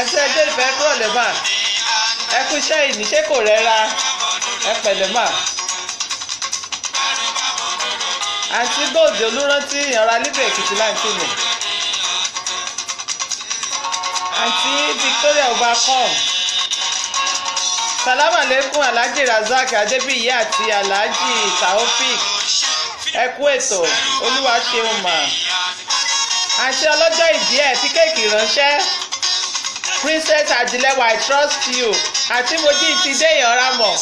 àti ẹjọ́ ìfẹ́ kúrò lè mà ẹ kú iṣẹ́ ìní ṣé kò rẹ́ra ẹ pẹ̀lẹ́ mà. àǹtí gòdì olùrántí ìyànra líbẹ̀ èkìtì láǹtí mi. àǹtí Victoria Overcome. Salama alaikum Alhaji Razak Adébíyì àti Alhaji Taofik ẹ kú ètò olúwa ṣeun mà. àǹtí ọlọ́jọ́ ìbí ẹ̀ fi kéèkì ránṣẹ́ Princess Ajilewa I trust you àǹtí Mojí ti dé ìyànra mọ̀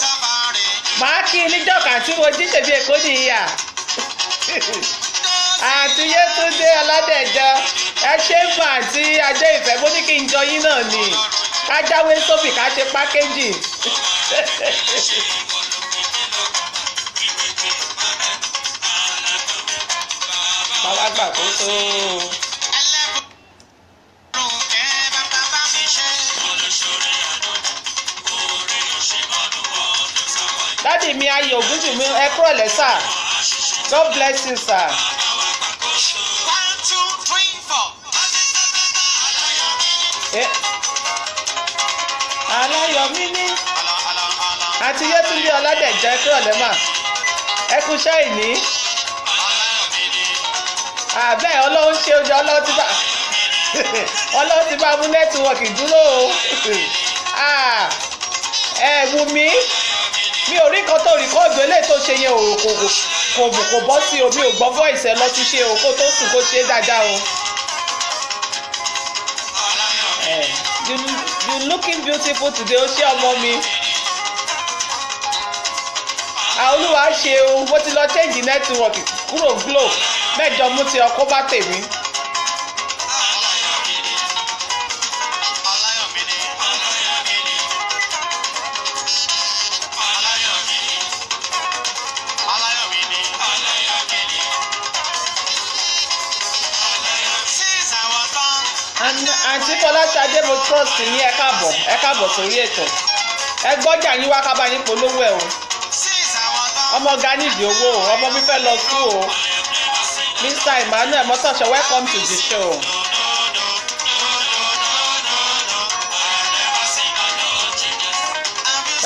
màá kí i níjọ́ka àǹtí Mojí ṣèbí èkó nìyà. àǹtí Yétúndé Ọládẹ̀jọ ẹ ṣe ń mọ àǹtí Adé Ìfẹ́ bó ní kí n jọ yín náà ni ká jáwé sóbì ká ṣe pákéjì. bàbá gbà kó tó. dádì mi ayé ògúnjùmí ẹ kúrò lẹ́sà God bless you sir. aláyọ̀mí ní àti Yétúndé Ọládẹ̀jọ ẹ kúrò lẹ́mà ẹ kú iṣẹ́ ìní. àbẹ́ ọlọ́run ṣe oúnjẹ ọlọ́run ti bá mú nẹ́tíwọ̀kì dúró o. wù mí mi ò rí kan tó rí kóòdù eléyìí tó ṣe yẹn kò bọ́ sí o mi ò gbọ́ voice ẹ lọ ti ṣe o kó tó sùn kó ṣe dáadáa o. You looking beautiful today ó ṣe ọmọ mi. olúwa ṣe o mo ti lọ change network kúrò Glo mẹ́jọ mú ti ọkọ bá tèmi. àǹtí Fọláṣadé mo trust yín ẹ káàbọ̀ sórí ètò ẹ gbọ́jà yín wá kábà yín polówó ẹ̀ o. ọmọ ganidi owó o ọmọ mi fẹ́ lọ sí o. Mr. Emmanuel Motosho welcome to the show.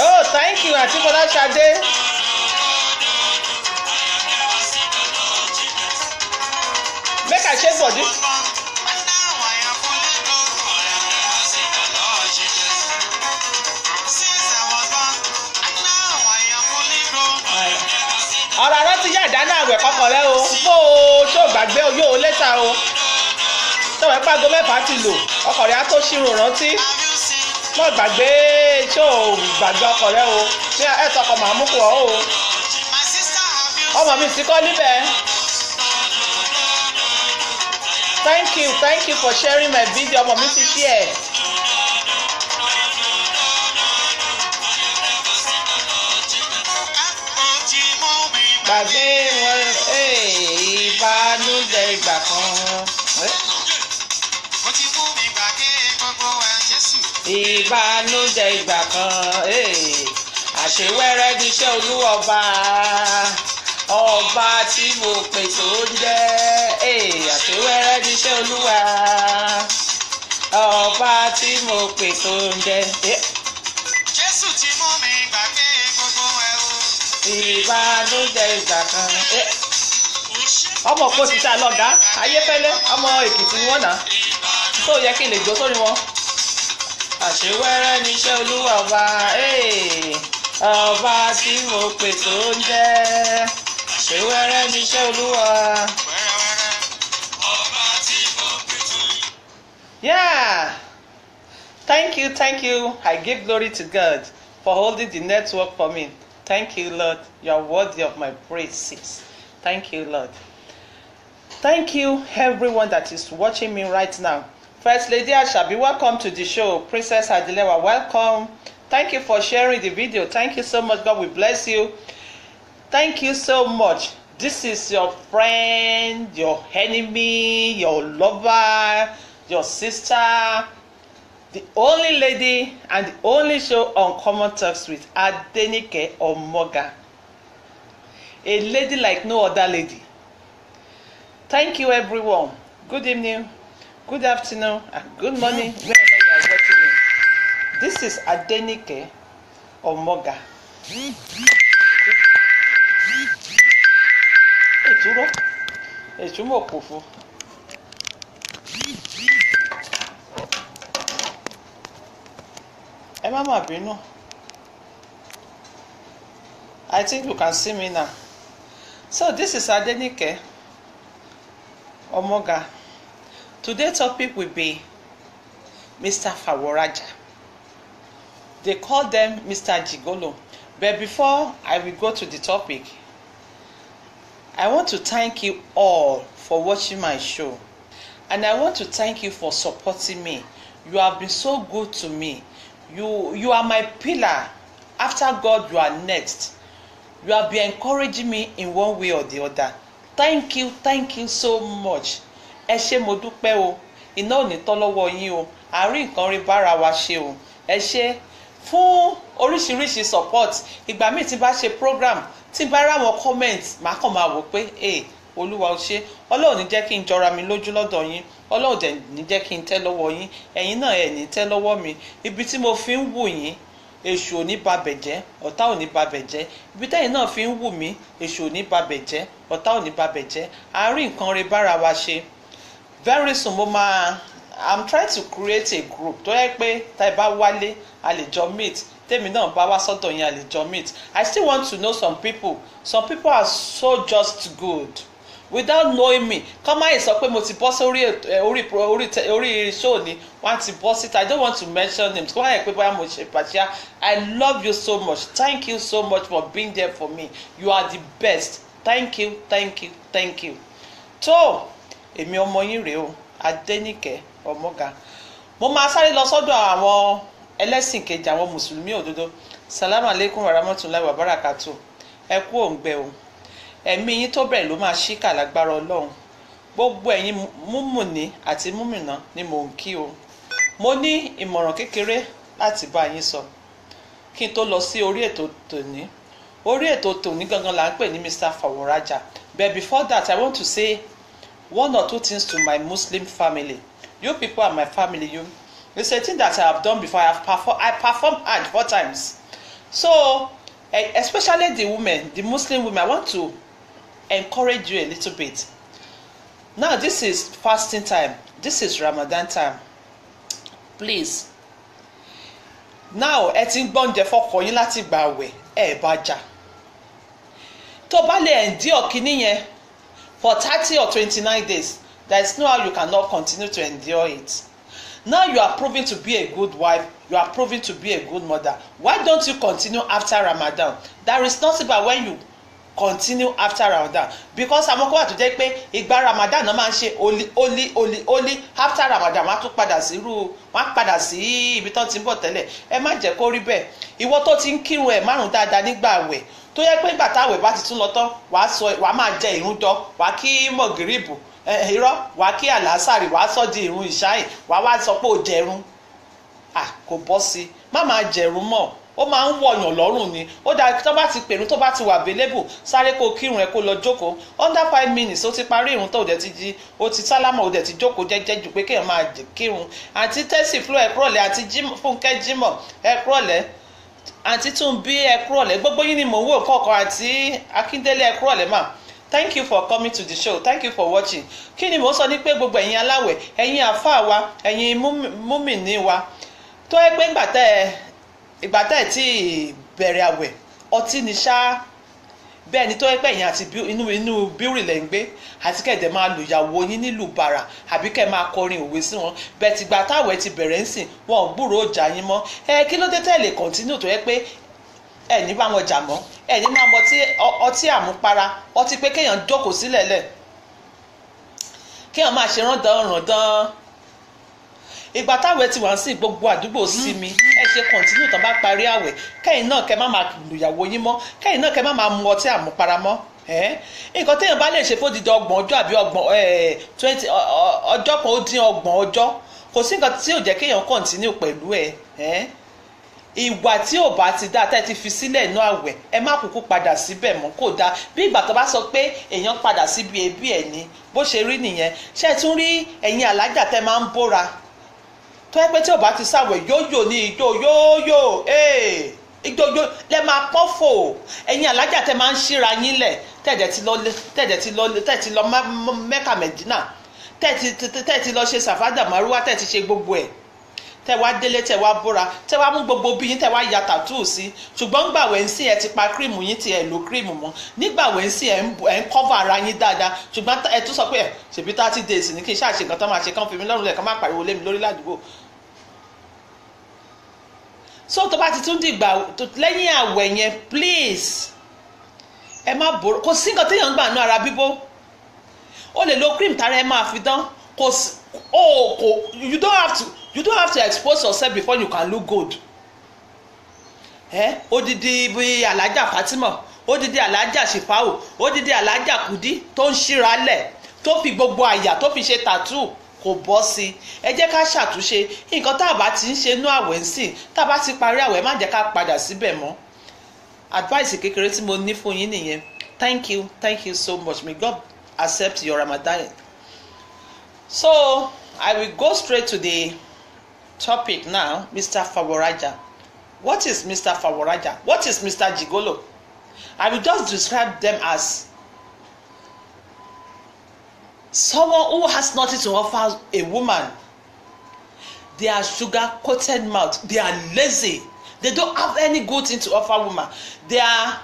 Oh thank you àǹtí Fọláṣadé. make I shake body. ọ̀rọ̀ àrọ́ ti yá ìdáná àwẹ̀ kọ́kọ́ rẹ o bó o tó gbàgbé o yóò lẹ́tà o tọ́wọ́ ẹ pàgọ́ mẹ́fà ti lò ọkọ̀ rẹ á tó ṣírò rántí mọ́ gbàgbé tó gbàgbé ọkọ̀ rẹ o ní ẹ̀sọ́ ọkọ̀ màmú kù ọ́ o ọmọ mi ti kọ́ níbẹ̀. Thank you for sharing my video ọmọ mi ti share. gbàgbé wọn ìbànújẹ́ ìgbà kan. ìbànújẹ́ ìgbà kan àṣewẹ́rẹ́ níṣẹ́ olúwọba ọba tí mo pè tó ń jẹ́ àṣewẹ́rẹ́ níṣẹ́ olúwa ọba tí mo pè tó ń jẹ́. Jésù ti mú mi gbàgbé gbogbo ẹ̀ o. ìbànújẹ́ ìgbà kan. ọmọ kò ti ta lọ́gàá ayéfẹ́lẹ́ ọmọ Èkìtì ni wọ́n nà tó yẹ kí n lè jó sórí wọn. àṣewẹ́rẹ́ níṣẹ́ olúwa ọba ọba tí mo pè tó ń jẹ́ àṣewẹ́rẹ́ níṣẹ́ olúwa. Yeah, thank you. I give glory to God for holding the network for me. Thank you, Lord. You are worthy of my praises. Thank you, Lord. Thank you, everyone that is watching me right now. First Lady Ashabi, welcome to the show. Princess Adilewa, welcome. Thank you for sharing the video. Thank you so much. God will bless you. Thank you so much. This is your friend, your enemy, your lover, your sister, the only lady and the only show on Common Talks with Adenike Omoga. A lady like no other lady. Thank you, everyone. Good evening, good afternoon, and good morning, wherever you are watching me. This is Adenike Omoga. Eturo. Echumo Pufu. Mama Bino. I think you can see me now. So this is Adenike Omoga. Today's topic will be Mr. Faworaja. They call them Mr. Gigolo. But before I will go to the topic, I want to thank you all for watching my show. And I want to thank you for supporting me. You have been so good to me. You are my pillar. After God, you are next. You have been encouraging me in one way or the other. Thank you so much. Ẹ ṣé mo dúpẹ́ o. Iná ò ní tán lọ́wọ́ yín o. Àárín nǹkan rí bára wa ṣe o. Ẹ ṣé fún oríṣiríṣi support. Ìgbà míì tí bá ṣe program, tí bá rá wọn comment, màá kàn máa wò pé Olúwa ó ṣé. Ọlọ́run ní jẹ́ kí n jọra mi lójú lọ́dọ̀ yín. Ọlọ́run dẹ̀ ní jẹ́ kí n tẹ́ lọ́wọ́ yín. Ẹ̀yin náà ẹ̀ ní tẹ́ lọ́wọ́ mi. Ibi tí mo fi ń wù yín, èṣù ò ní babẹ̀ jẹ́, ọ̀tá ò ní babẹ̀ jẹ́. Ibi tẹ́yin náà fi ń wù mí, èṣù ò ní babẹ̀ jẹ́, ọ̀tá ò ní babẹ̀ jẹ́. Àárín nǹkan rí bára wa ṣe. Very soon I'm trying to create a group tó yẹ pé tá ẹ bá wálé a lè jọ meet, tèmi náà bá wá sọ́dọ̀ yín a lè jọ meet. I still want to know some people are so just good without knowing me. Kọ́má yìí sọ pé mo ti bọ́ sí orí show ni wọ́n ti bọ́ síta. I don't want to mention names. Kọ́má yìí pé bóyá mo ṣe pàṣẹ. I love you so much. Thank you so much for being there for me. You are the best. Thank you. tó èmi ọmọ yín rèé o, Adéníkẹ́ Ọmọga. Mo máa sáré lọ sọ́dọ̀ àwọn ẹlẹ́sìn kejì, àwọn mùsùlùmí òdodo. Salamu alaikum warahmatullahi wabarakatuh. Ẹ kú òǹgbẹ o. Ẹ̀mí yín tó bẹ̀rẹ̀ ló máa ṣíkà lágbára Ọlọ́run. Gbogbo ẹ̀yin múmùní àti múmìnà ni mò ń kí o. Mo ní ìmọ̀ràn kékeré láti bá yín sọ kí n tó lọ sí orí ètò tòní. Orí ètò tòní gangan là ń pè ní Mr. Faworaja. But before that, I want to say one or two things to my Muslim family. You people are my family. It's a thing that I have done before. I performed Hajj 4 times. So, especially the women, the Muslim women, I want to encourage you a little bit. Now, this is fasting time. This is Ramadan time. Please. Now, ẹ ti ń gbọ́njẹ fọ́kọ yín láti gbààwẹ̀, ẹ bá jà. Tó bá lè endure kíní yẹn for 30 or 29 days, there is no how you cannot continue to endure it. Now you are proving to be a good wife, you are proving to be a good mother. Why don't you continue after Ramadan? There is nothing but when you continue after Ramadan. Because àwọn kan wà tó jẹ́ pé ìgbà Ramadan náà máa ń ṣe oli after Ramadan wọ́n á padà sí ibi tán ti ń bọ̀ tẹ́lẹ̀. Ẹ má jẹ́ kó rí bẹ́ẹ̀. Ìwọ tó ti ń kírun ẹ̀ márùn dáadáa nígbà àwẹ̀ tó yẹ pé ìgbà táwẹ̀ bá ti tún lọ tán wàá máa jẹ ìrun jọ, wàá kí mọ̀gìrìbù irọ́, wàá kí àlásàrì, wàá sọ di ìrun ìṣáì, wàá wá sọ pé ó jẹrun. Kò bọ́ sí, má máa jẹrun mọ́, ó máa ń wọ̀yàn lọ́rùn ni. Ó dáa tó bá ti pèrún, tó bá ti wà available, sáré kó kírun ẹ kó lọ jókòó under 5 minutes ó ti parí ìrun tó dẹ̀ ti jí, ó ti sálámà, ó dẹ̀ ti jókòó jẹ́jẹ́ jù pé kéèyàn máa kírun. Àǹtí tẹ́sì fúlọ̀ ẹ kúrọ̀lẹ́, àǹtí Fúnkẹ́ Jímọ̀ ẹ kúrọ̀lẹ́, àǹtí Túnbí ẹ kúrọ̀lẹ́, gbogbo yín ni mò ń wò kọ̀ọ̀kan, àǹtí Akíndélé ẹ kúrọ̀lẹ́ mà. Thank you for coming to the show. Thank you for watching. Kí ni mò ń sọ ní pé gbogbo ẹ̀yin aláwẹ̀, ẹ̀yin àfáà wa, ẹ̀yin múmìnì wa, tó yẹ pé ìgbà tẹ́ ẹ̀ tí bẹ̀rẹ̀ àwẹ̀ ọtí ni ṣá. Bẹ́ẹ̀ ni tó yẹ pé ẹ̀yin àti inú bírì lẹ́ ń gbé, àti kẹ̀dẹ̀ máa lù ìyàwó yín nílùú bàrà, àbí kẹ́ máa kọrin òwe sí wọn. Bẹ́ẹ̀ tìgbà táwẹ̀ ti bẹ̀rẹ̀ ń sìn, wọn ò gbúròó ọjà yín mọ́. Kí ló dé tẹ́ lè continue tó yẹ pé ẹ ní bá wọn jà mọ́, ẹ ní máa mọ ọtí àmupara, ọtí pé kéèyàn jókòó sílẹ̀ lẹ̀, kéèyàn máa ṣe rándan. Ìgbà táwẹ̀ ti wà sí gbogbo àdúgbò sí mi, ẹ ṣe continue tán bá parí àwẹ̀, kẹ́yìn náà kẹ́ má máa lùyàwó yín mọ́, kẹ́yìn náà kẹ́ má máa mu ọtí àmupara mọ́. Nǹkan téèyàn bá lè ṣe fódìdí 30 ọjọ́ àbí 20 ọjọ́ kan ó dín 30 ọjọ́, kò sí nǹkan tí ò jẹ́ kéèyàn continue pẹ̀lú ẹ̀. Ìwà tí ò bá ti dá tẹ́ ti fi sílẹ̀ inú àwẹ̀, ẹ má kúkú padà síbẹ̀ mọ́, kò dáa. Bí ìgbà tó bá sọ pé èèyàn padà síbi ẹbí ẹ̀ ni, bó ṣe rí nìyẹn. Ṣé ẹ tún rí ẹ̀yin alájà tẹ́ máa ń bóra, tó tó yẹ pé tí ò bá ti sáwẹ̀ yóyò ní ijó ìjọjọ lẹ máa pọ́fò ẹ̀yin alájà tẹ máa ń ṣíra yín lẹ̀ tẹ̀dẹ̀ ti lọ Mẹ́kà Mẹ́dínà tẹ̀ ti lọ ṣe sàfádà márúwá tẹ̀ ti ṣe gbogbo ẹ̀ tẹ̀ wá délé tẹ̀ wá bóra tẹ̀ wá mú gbogbo bí yín tẹ̀ wá ya tàtúù sí ṣùgbọ́n nígbà wẹ̀ ń sìn ẹ ti pa kírìmù yín ti ẹ̀ lo kírìmù mọ́ nígbà wẹ̀ ń sìn ẹ̀ ń kọ́fà ara yín dáadáa ṣùgbọ́n ẹ tún sọ pé ẹ ṣèbí 30 days ní kí n ṣàṣe nǹkan tó máa ṣe kán fi mí lọ́rùn lẹ̀ kán má pariwo lé mi lórí ládùúgbò. So tó bá ti tún dìgbà lẹ́yìn àwẹ̀ yẹn please ẹ má bòrò kò sí nǹkan téèyàn ń gbà nú ara bíbó o lè lo cream tara ẹ máa fi dán kò you don't have to expose yourself before you can look good odidi bí alájà Fatima odidi alájà Shifao odidi alájà Kudi tó ń ṣíra lẹ̀ tó fi gbogbo àyà tó fi ṣe tattoo kò bọ́ sí ẹ jẹ́ ká ṣàtúnṣe nǹkan tá a bá ti ń ṣe inú àwẹ̀ ń sìn tá a bá ti parí àwẹ̀ má jẹ́ ká padà síbẹ̀ mọ́ advice kékeré tí mo ní fún yín nìyẹn thank you so much may God accept your Ramadan. So I will go straight to the topic now. Mr. Favoraja. What is Mr. Favoraja? What is Mr. Gigolo? I will just describe them as someone who has nothing to offer a woman. They are sugar-coated mouth. They are lazy. They don't have any good thing to offer woman. They are,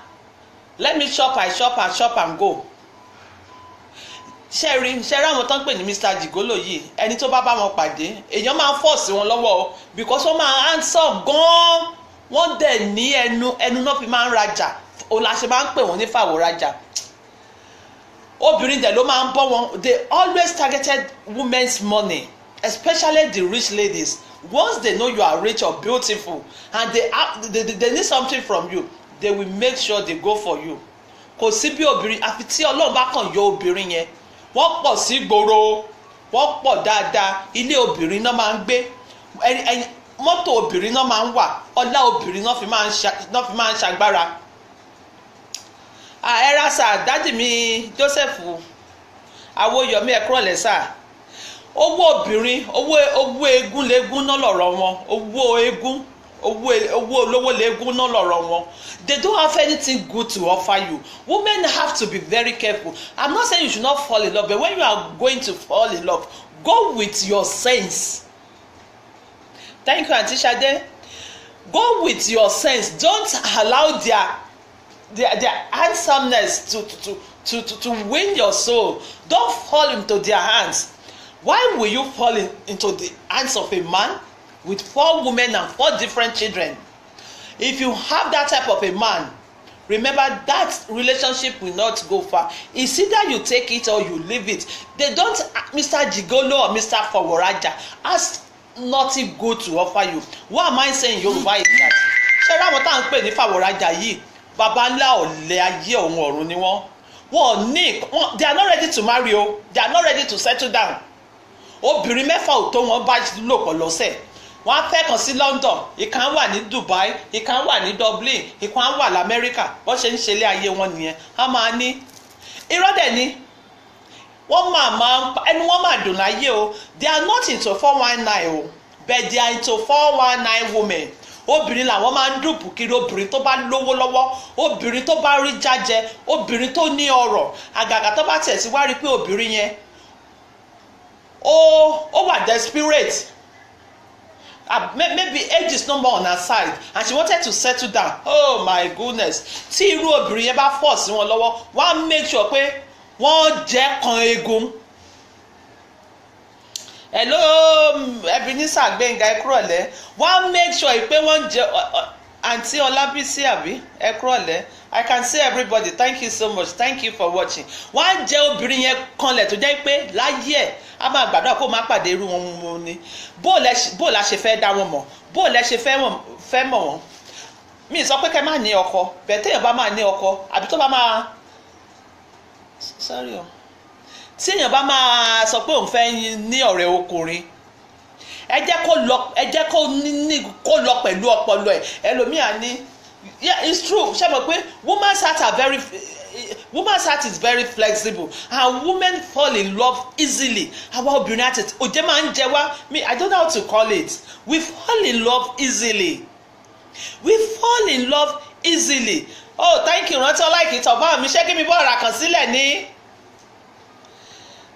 let me shop, I shop and go. Ṣẹ́rí àwọn tó ń pè ní Mr. Gigolo yìí ẹni tó bá wọn pàdé èèyàn máa ń fọ́ọ̀sì wọn lọ́wọ́ o because wọ́n máa handsome gan-an wọ́n dẹ̀ ní ẹnu náà fi máa ń rajà òun la ṣe máa ń pè wọ́n ní fàwọ̀rajà obìnrin dẹ̀ ló máa ń bọ́ wọn. They always targeted women's money, especially the rich ladies. Once they know you are rich or beautiful and they need something from you, they will make sure they go for you. Kò sí bí obìnrin àfi tí Ọlọ́run bá kàn yọ obìnrin yẹn wọ́n pọ̀ sí gbòòrò wọ́n pọ̀ dáadáa ilé obìnrin náà máa ń gbé mọ́tò obìnrin náà máa ń wà ọlá obìnrin náà fi máa ń ṣagbára. Ẹ̀rá sà dádì mi Joseph Awóyọmí ẹ̀kúrọ̀lẹ́ sà owó obìnrin owó eégún léégún náà lọ̀rọ̀ wọn owó eégún owó olówó léégún náà lọ̀rọ̀ wọn. They don't have anything good to offer you. Women have to be very careful. I'm not saying you should not fall in love, but when you are going to fall in love, go with your sense. Thank you, Auntie Shade. Go with your sense. Don't allow their handsomeness to win your soul. Don't fall into their hands. Why will you fall into the hands of a man with 4 women and 4 different children? If you have that type of a man, remember that relationship will not go far. It's either you take it or you leave it. They don't, Mr. Gigolo or Mr. Favoraja has nothing good to offer you. What am I saying Yorùbá is that? Ṣé ráwọn tá à ń pè ní Favoraja yìí baba ńlá ọ̀lẹ ayé òun ọ̀run ni wọ́n. They are not ready to marry o. They are not ready to settle down. Obìnrin mẹ́fà ò tó wọn bá lò pọ̀ lọ́sẹ̀. Wọ́n á fẹ́ kàn sí London, ìkan wà ní Dubai, ìkan wà ní Dublin, ìkan wà l'Amẹ́ríkà. Wọ́n ṣe ń ṣe ilé ayé wọn nìyẹn. A máa ní irọ́ dẹ̀ ni wọ́n ẹnu wọ́n máa dùn láyé o. They are not into 419 o, but they are into 419 women. Obìnrin làwọn máa ń dùbù kiri, obìnrin tó bá lówó lọ́wọ́, obìnrin tó bá rí jájẹ, obìnrin tó ní ọrọ̀. Àgàgà tó bá tẹ̀ sí wá rí pé obìnrin yẹn ó wà desperate. Maybe age is no more on her side and she wanted to settle down. Oh my goodness. Tí irú obìnrin yẹn bá fọ̀ sí wọn lọ́wọ́, wọ́n á make sure pé wọ́n jẹ́ kan eegun. Hello Ebenezer Gbénga ẹ̀kúrọ̀lẹ́. Wọ́n á make sure pé wọ́n jẹ́ Aunty Ọlábísí àbí ẹ̀kúrọ̀lẹ́. I can see everybody. Thank you so much. Thank you for watching. Wọ́n á jẹ́ obìnrin yẹn kanlẹ̀ tó jẹ́ pé láyé ẹ̀ a máa gbàdúrà kó má pàdé irú wọn mu ni. Bó la ṣe fẹ́ dá wọn mọ̀, bó la ṣe fẹ́ mọ̀ wọ́n. Mi sọ pé kẹ́ máa ní ọkọ bẹ́ẹ̀ téèyàn bá máa ní ọkọ àbí tó bá máa tí èèyàn bá máa sọ pé òun fẹ́ ní ọ̀rẹ́ ọkùnrin ẹ jẹ́ kó lọ pẹ̀lú ọpọlọ ẹ̀. Ẹlòmíà ní yeah it's true ṣé mo pé women's hearts are very woman's heart is very flexible and women fall in love easily. Àwa obìnrin àti òjé máa ń jẹ wá. I don't know how to call it. We fall in love easily. We fall in love easily. Oh, thank you, rántí ọláìkì tọ̀bá mi. Ṣé kí mi bọ́ ọ̀rà kan sílẹ̀ ní?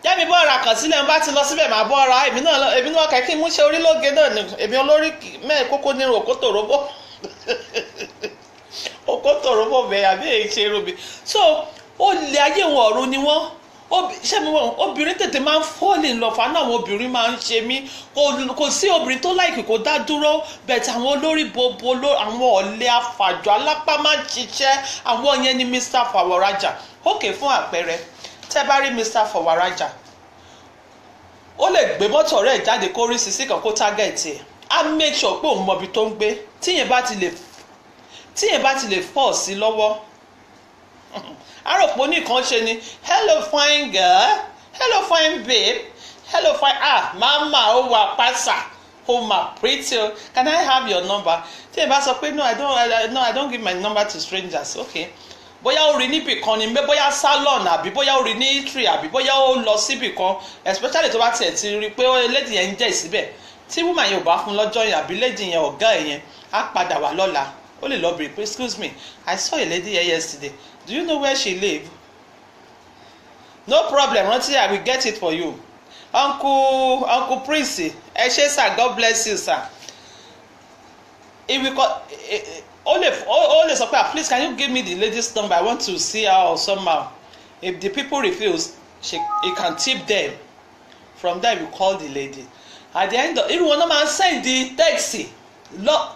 Jẹ́ mi bọ́ ọ̀rà kan sílẹ̀, n bá ti lọ síbẹ̀ máa bọ́ ọ̀rà. Èmi náà kẹ́kí mú ṣe orílóge náà ni. Èmi olórí mẹ́ẹ̀kókó nírun òkótòróbó. Òkótòróbó bẹ̀ àbí èyí ṣe rúbi. So, ó lè ayé wọn ọ̀run ni wọ́n. Ṣé mi wọ́n obìnrin tètè máa ń fall in love, àná àwọn obìnrin máa ń ṣe mí. Kò sí obìnrin tó láìkì kó dá dúró, bẹ̀tẹ̀ àwọn olórí bobo àwọn ọ̀lẹ afàjọ alápá máa ń ṣiṣẹ́, àwọn yẹn ni Mr. Fawaraja. Okay, fún àpẹẹrẹ, tẹ́ bá rí Mr. Fawaraja, ó lè gbé mọ́tò rẹ̀ jáde kó rí sisi kan kó tágẹ̀tì ẹ̀. Á make sure pé òun mọ ibi tó ń gbé. Tíyẹn bá ti lè fọ́ sí lọ́wọ́. Àròpọ̀ nìkan ṣe ni hello fine girl, hello fine babe, hello fine mama ó wà pásà ó mà pretty o, can I have your number? Tí ẹ bá sọ pé no I don't give my number to strangers. Okay, bóyá ó rí níbì kan ni bóyá salon àbí bóyá ó rí ní eatery àbí bóyá ó lọ síbì kan, especially tó bá tiẹ̀ ti rí pé lady yẹn ń jẹ́ ìsíbẹ̀ tí woman yẹn ò bá fún lọ́jọ́ yẹn àbí lady yẹn ọ̀gá ẹ̀ yẹn á padà wá lọ́la. Ó lè lọ bèrè pé excuse me, I saw a lady here yesterday, do you know where she live? No problem, rántí, I will get it for you. Uncle Prince, ẹ ṣé sir, God bless you sir. If we call, ó lè sọ pé please can you give me the lady's number, I want to see her or somehow. If the people refuse, he can tip them. From there we call the lady. At the end of irú wọn náà máa ń send the text lọ.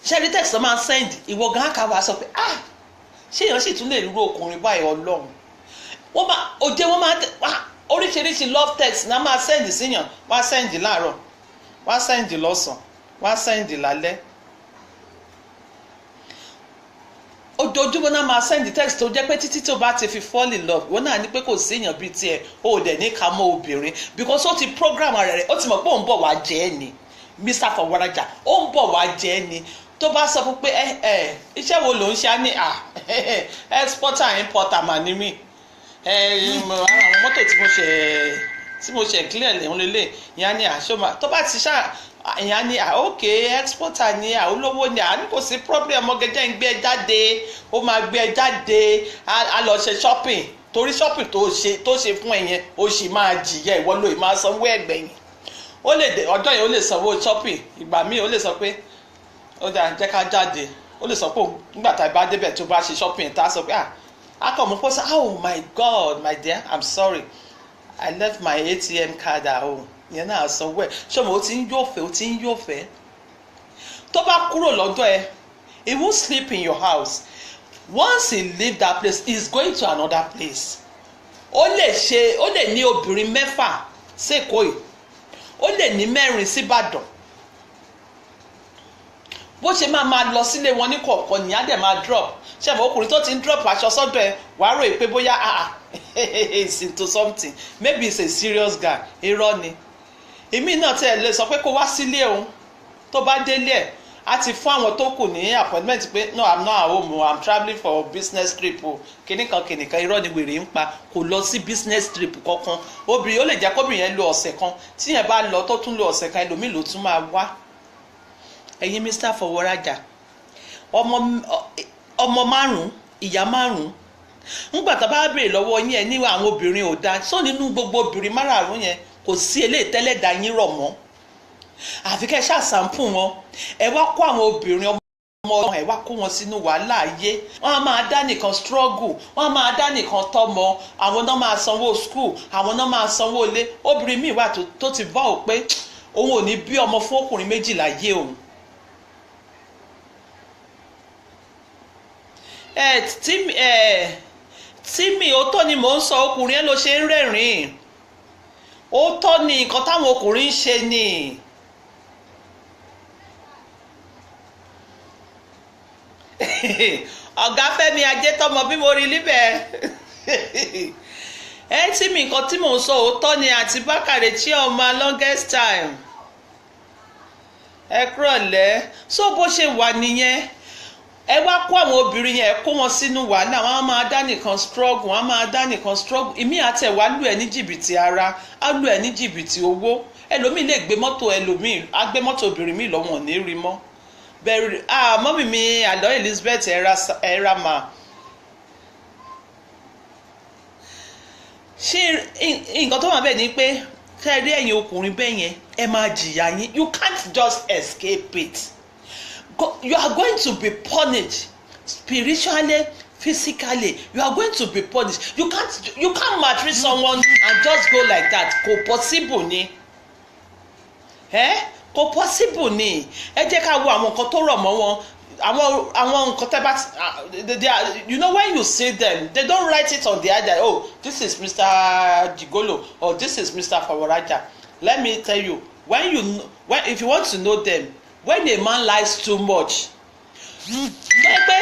Ṣé text máa ń send ìwọ gan ká wá sọ pé ṣé èèyàn sì tún lè rú ọkùnrin báyìí Ọlọ́run. Wọ́n máa oríṣiríṣi love text náà máa send síyàn. Wọ́n á send láàárọ̀, wọ́n á send lọ́sàn-án, wọ́n á send lálẹ́. Ojoojúmọ́ náà máa send text tó jẹ́ pé títí tó bá ti fi fall in love wọ́n náà ní pé kò sí èèyàn bíi tiẹ̀ ó dẹ̀ ní ká mọ́ obìnrin because ó ti program rẹ̀ ó ti mọ̀ pé òun bọ̀ wá jẹ́ ẹ́ ni Mr. Fawaraja ó ń bọ̀ wá jẹ́ ẹ́ ni tó bá sọ fún pé iṣẹ́ wo ló ń ṣe á ní exporter and importer mà ní mí àwọn mọ́tò tí mo ṣe clear lẹ́hún lélẹ̀ ìyá ní àṣọmọ tó bá ti ṣá ìyá ní okay exporter ní olówó ní ní kò sí problem ọgẹjẹ ń gbé ẹ jáde ó máa gbé ẹ jáde á lọ ṣe shopping torí shopping tó ṣe fún ẹ yẹn ó sì máa jìyà ìwọ lóye máa sanwó ẹgbẹ̀yìn ó lè dé ọjọ́ yẹn ó lè sanwó shopping ìgbà míì ó lè sọ pé ó dà jẹ́ ká jáde ó lè sọ pé nígbà tá a bá débẹ̀ tó bá ṣe shopping tá a sọ pé akọ̀mọ́ pọ̀ sí oh my God my dear I'm sorry I left my ATM card at home yẹn náà sanwó ẹ̀ ṣọmọ ó ti ń yóòfẹ́ tó bá kúrò lọ́dọ̀ ẹ he won't sleep in your house once he leave that place he is going to another place ó lè ní obìnrin 6 sẹ́kọ̀ọ́ yìí ó lè ní 4 síbàdàn bó ṣe máa lọ sílé wọn ní kọ̀ọ̀kan ní á dẹ̀ máa drop ṣé àwọn ọkùnrin tó ti ń drop aṣọ sọ́dọ̀ ẹ wàá rò pé bóyá it's into something maybe it's a serious guy irọ́ ni èmi náà tẹ̀ lè sọ pé kó wá sílé òun tó bá délé ẹ̀ á ti fún àwọn tó kù ní appointment pé no I'm not at home I'm travelling for business trip o kìnìkan irọ́ ni wèrè ń pa kò lọ sí business trip kankan obìnrin ó lè jẹ́ kóbìnrin yẹn lo ọ̀sẹ̀ kan tí yẹn bá lọ tó tún lo ọ̀sẹ̀ kan ẹlòmíì ló tún máa wá ẹ̀yin Mr. Fawaraja ọmọ 5 ìyá 5 ńgbà tá a bá béèrè lọ́wọ́ yín ẹ ní àwọn obìnrin ò dáa sọ nínú gbogbo obìnrin 5 yẹn kò sí eléyìí tẹ́lẹ̀ dá yín rọ̀ mọ́ àfi kẹ́ ṣàṣàǹpù wọn ẹ wá kó àwọn obìnrin ọmọ ẹ wá kó wọn sínú wàhálà ayé wọn á máa dá nìkan struggle wọn á máa dá nìkan tọ́mọ àwọn náà máa sanwó school àwọn náà máa sanwó ilé obìnrin míì wà tó ti bá ò pé òun ò ní bí ọmọ fún ọkùnrin 2 láyé òun. tí mi ò tọ́ ni mò ń sọ ọkùnrin ẹ ló ṣe ń rẹ́rìn-ín ó tọ́ ni nǹkan táwọn ọkùnrin ń ṣe ni ọ̀gá Fẹ́mi Ajétọ́mọ bí mo rí níbẹ̀ tí mi nǹkan tí mò ń sọ òótọ́ ni àti Bákàrè Chioma longest time ẹ kúrọ̀lẹ́ so bó ṣe wà nìyẹn ẹ wá kó àwọn obìnrin yẹn kó wọn sínú wàhálà, wọn á máa dá nìkan struggle, wọn á máa dá nìkan struggle. Ìmí àti ẹ̀ wá lù ẹ́ ní jìbìtì ara, á lù ẹ́ ní jìbìtì owó. Ẹlòmíì lè gbé mọ́tò ẹlòmíì, á gbé mọ́tò obìnrin míì lọ́wọ́ ní rí mọ́. Bẹ̀rẹ̀ mọ́mì mi àlọ́ Elizabeth ẹ̀ra mà. Ṣé nǹkan tó wà bẹ́ẹ̀ ni pé kẹ́rí ẹ̀yin ọkùnrin bẹ́ẹ̀ yẹn ẹ máa jìyà yín. You can't just escape it. You are going to be punished spiritually, physically. You are going to be punished. You can't maltreat someone and just go like that. Kò possible ni. Kò possible ni. Ẹ jẹ́ ká wo àwọn nǹkan tó rọ̀ mọ́ wọn. Àwọn nǹkan tẹ́ bá you know, when you see them, they don't write it on the ad. Oh, this is Mr. Jigolo or this is Mr. Favoraja. Let me tell you, if you want to know them, when a man lies too much, pé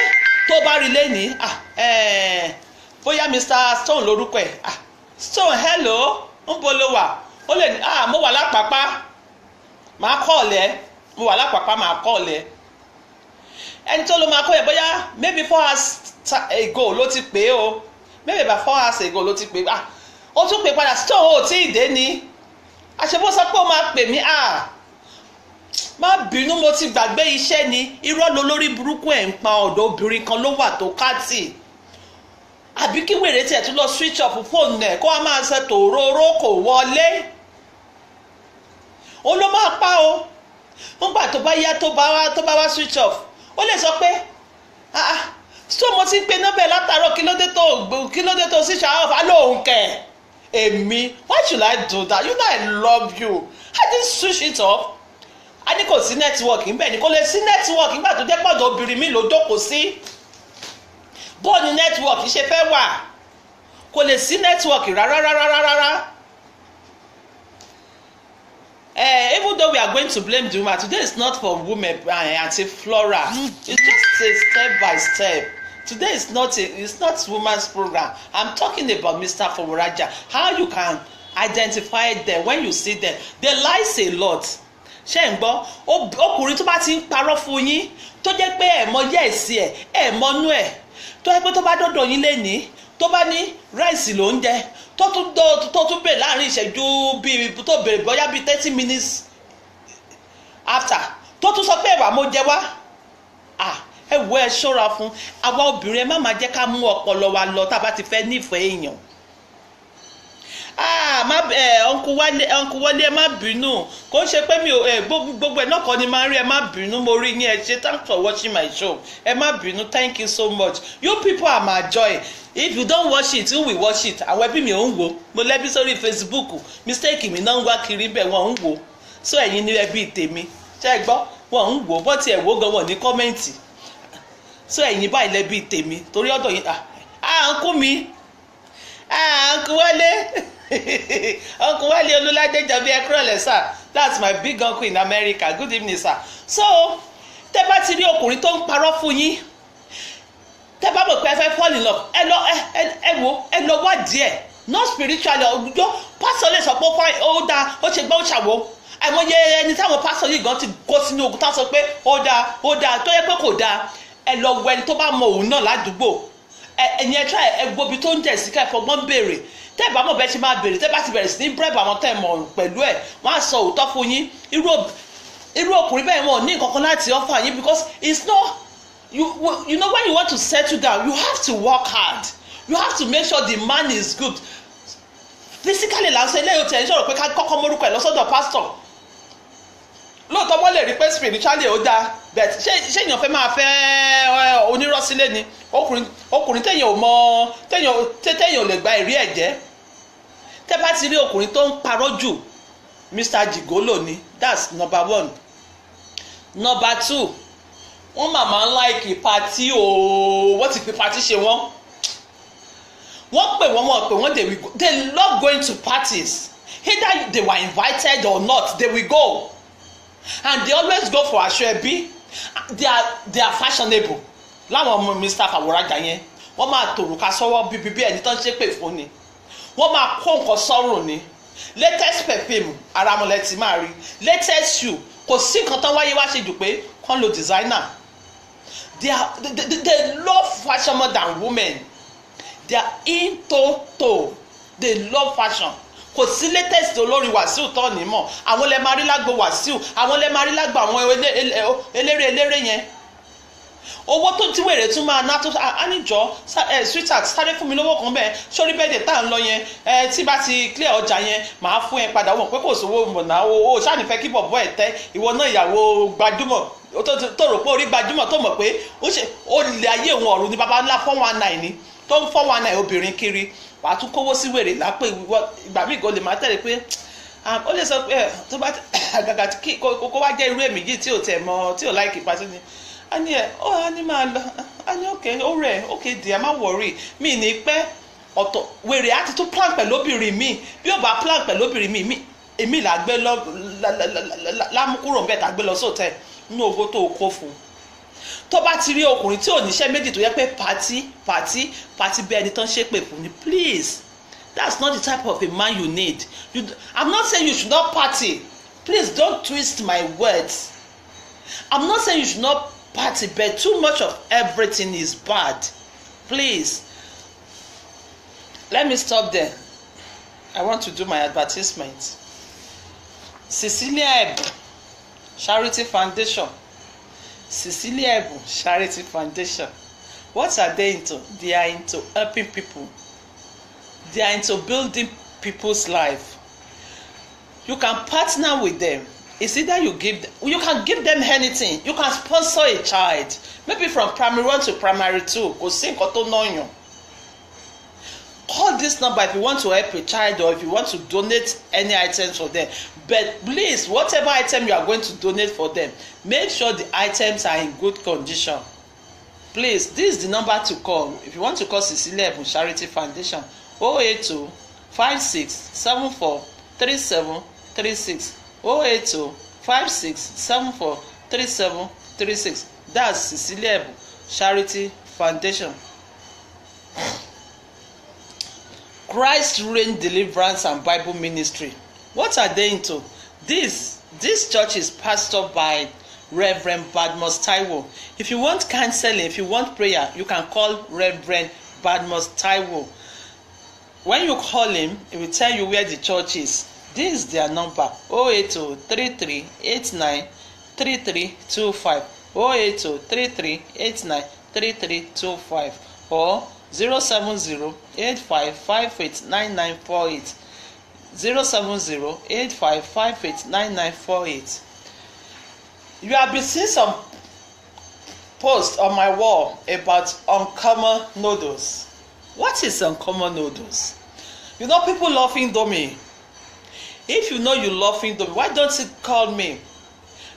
tó bá rí lẹ́ni bóyá Mr. Stone lórúkọ ẹ̀ Stone hello ń bolo wà ó lè ní mo wà lápapá máa kọ́ ọ̀lẹ́ mo wà lápapá máa kọ́ ọ̀lẹ́ ẹni tó ló máa kọ́ ẹ̀ bóyá maybe 4 hours ago ló ti pè o maybe about 4 hours ago ló ti pè ó tún pè padà Stone ò tí ì dé ni àṣebó sọ pé ó máa pè mí má bínú mo ti gbàgbé iṣẹ́ ni irọ́ ló lórí burúkú ẹ̀ ń pa ọ̀dọ̀ obìnrin kan ló wà tó kátì àbí kí wèrè tiẹ̀ tún lọ switch off fóònù ẹ̀ kó wá máa ṣe tòróró kò wọlé ó ló máa pa o nígbà tó bá yá tó bá wá switch off ó lè sọ pé so mo ti ń pe nọ́bẹ̀ látàárọ̀ kí ló dé tó switch off alóhùn kẹ̀ èmi why should I do that? You know I love you. I didn't switch it off. A ní kò sí network ńbẹ̀ ni kò lè sí network nígbà tó jẹ́ pọ̀dọ̀ obìnrin mi ló jókòó sí bó ni network ṣe fẹ́ wà kò lè sí network rárá. Even though we are going to blame the woman, today is not for women, Auntie Flora. It's just a step by step. Today is not women's program. I'm talking about Mr. Favoraja. How you can identify them when you see them. They lies a lot. Ṣé ń gbọ́ ọkùnrin tó bá ti ń parọ́ fún yín tó jẹ́ pé ẹ̀ mọ yẹ́ẹ̀sì ẹ̀ mọ́nú ẹ̀ tó jẹ́ pé tó bá dọ́dọ̀ yín lẹ́ni tó bá ní ráìsì ló ń jẹ tó tún bèrè láàrin ìṣẹ́jú bíi tó bèrè bóyá bíi 30 minutes after tó tún sọ pé ẹ̀wà mo jẹ wá ẹ wo ẹ ṣọ́ra fún àwa obìnrin ẹ má máa jẹ́ ká mú ọpọlọ wa lọ tá a bá ti fẹ́ nífẹ̀ẹ́ èèyàn. Uncle Wálé ẹ má bínú kò ń ṣe pé mi ò gbogbo ẹ̀ náà kọ́ ni máa ń rí ẹ má bínú mo rí yín ẹ ṣe thanks for watching my show ẹ má bínú thank you so much you people are my joy if you don't watch it who will watch it àwọn ẹbí mi ò ń wò mo lẹ́bí sórí Facebook mistake mi náà ń wá kiri bẹ́ẹ̀ wọ́n ń wò so ẹ̀yin ní ẹbí tèmi ṣé ẹ gbọ́ wọ́n ń wò bọ́ tí ẹ̀ wò gan wọ́n ní kọ́mẹ́ǹtì so ẹ̀yin báyìí lẹ́bí tèmi torí ọ̀dọ̀ yín uncle mi Uncle Wálé Uncle Wálé Olúládé jàbí ẹ kúrọ̀lẹ́ sir that's my big uncle in America good evening sir. So tẹ́ bá ti rí ọkùnrin tó ń parọ́ fún yín tẹ́ bá mọ̀ pé ẹ fẹ́ fall in love ẹ lọ wá díẹ̀ not spiritually ọjọ́ pásítọ̀ lè sọ pé ó dáa ó ṣe gbọ́ ó ṣàwọ́ àìmọye ẹni táwọn pásítọ̀ yìí gan ti kó sínú ogun tá sọ pé ó dáa tó yẹ pé kò dáa ẹ lọ wọ ẹni tó bá mọ òun náà ládùúgbò ẹ̀yin ẹ try ẹ gbóbi tó ń jẹ̀ sí ká ẹ fọgbọ́n béèrè tẹ́ ẹ bá mọ̀ bẹ́ẹ̀ ṣe máa béèrè tẹ́ ẹ bá ti bẹ̀rẹ̀ sí ní brẹ́bù àwọn tẹ́ ẹ mọ̀ pẹ̀lú ẹ̀ wọ́n á sọ òótọ́ fún yín irú ọkùnrin bẹ́ẹ̀ wọn ò ní nǹkan kan láti offer yín because it's not you know when you want to settle down you have to work hard you have to make sure the man is good physically lásán eléyìí tí ẹ̀ ń sọ̀rọ̀ pé ká kọ́kọ́ mórúkọ ẹ̀ lọ́sọ̀dọ̀ pastor lóòótọ́ wọ́n lè rí pé spiritually ó dáa but ṣé èèyàn fẹ́ máa fẹ́ onírọ́ sílé ni ọkùnrin téèyàn ò mọ téèyàn ò lè gba ìrí ẹ̀jẹ̀ tẹ́ bá ti rí ọkùnrin tó ń parọ́ jù Mr. Jigolo ni that's number 1. Number 2 wọ́n màmá ń láìkì pàtí wọ́n ti fi pàtí ṣe wọ́n pè wọ́n they love going to parties either they were invited or not they will go. And they always go for aṣọ-ẹbí they are fashionable láwọn ọmọ Mr. Favoraja yẹn wọ́n máa tòrùka sọ́wọ́ bíbí ẹni tó ń ṣe pè fún ni wọ́n máa kó nǹkan sọ́rùn ni latest perfume ara mọ̀lẹ́ ti máa rí latest shoe kò sí nǹkan tán wáyé wá ṣe jù pé kán lo designer they love fashion more than women. They are into they love fashion. Kò sí latest olórin Wàsíù tó ní mọ̀, àwọn lè máa rí lágbo Wàsíù, àwọn lè máa rí lágbo àwọn eléré yẹn. Owó tó ti wèrè tún máa ná tó àníjọ sweetheart sáré fún mi lówó kan bẹ́ẹ̀ sórí bẹ́ẹ̀dẹ̀ tá à ń lọ yẹn tí bá ti clear ọjà yẹn màá fún ẹ padà wọ̀ pé kò sówó mọ̀nà o ṣáàní fẹ́ kí bọ̀bọ̀ ẹ̀ tẹ́ ìwọ náà ìyàwó gbajúmọ̀ tó rò pé orí gbajúmọ̀ tó mọ̀ pé ó lè ayé òun ọ̀run ní baba ńlá 419 ni tó ń 419 obìnrin kiri wàá tún kówó sí wèrè lápò ìgbà míì gan lè má tẹ̀lé pé ó lè sọ pé tó bá àgàgà kó wá jẹ́ irú èmi yìí tí ò tẹ̀ mọ́ tí ò láìkì pàṣẹ ni a ní a ní máa lọ a ní okay díẹ̀ má wọ̀rí mi ní pẹ́ ọ̀tọ̀ wèrè á ti tún plan pẹ̀lú obìnrin mi bí ó bá plan pẹ̀lú obìnrin mi èmi là gbé lọ lámúkúrò ń bẹ̀ tá gbé lọ sóòtẹ́ ní owó tó kó fún tó bá ti rí ọkùnrin tí ò níṣẹ́ méjì tó yẹ pé pàtí bí ẹni tán ṣépè fún ni please that's not the type of a man you need. I'm not saying you should not party, please don't twist my words. I'm not saying you should not party, but too much of everything is bad. Please, let me stop there. I want to do my advertisement. Cecilia Ebu Charity Foundation. Cecilia Ebu Charity Foundation. What are they into? They are into helping people. They are into building people's life. You can partner with them. It's either you can give them anything. You can sponsor a child, maybe from primary 1 to primary 2. Call this number if you want to help a child or if you want to donate any items for them. But please, whatever item you are going to donate for them, make sure the items are in good condition. Please, this is the number to call if you want to call Cecilia Ebu Charity Foundation. 082 56 74 37 36. 082 56 74 37 36. That's Cecilia Ebu Charity Foundation. Christ Reign Deliverance and Bible Ministry. What are they into? This church is pastored by Reverend Badmus Taiwo. If you want counseling, if you want prayer, you can call Reverend Badmus Taiwo. When you call him, he will tell you where the church is. This is their number: 080 33 89 3325, 080 33 89 3325, or 070 85 58 9948, 070 85 58 9948. You have been seeing some posts on my wall about uncommon noodles. What is uncommon noodles? You know, people love Indomie. If you know you love Indomie, why don't you call me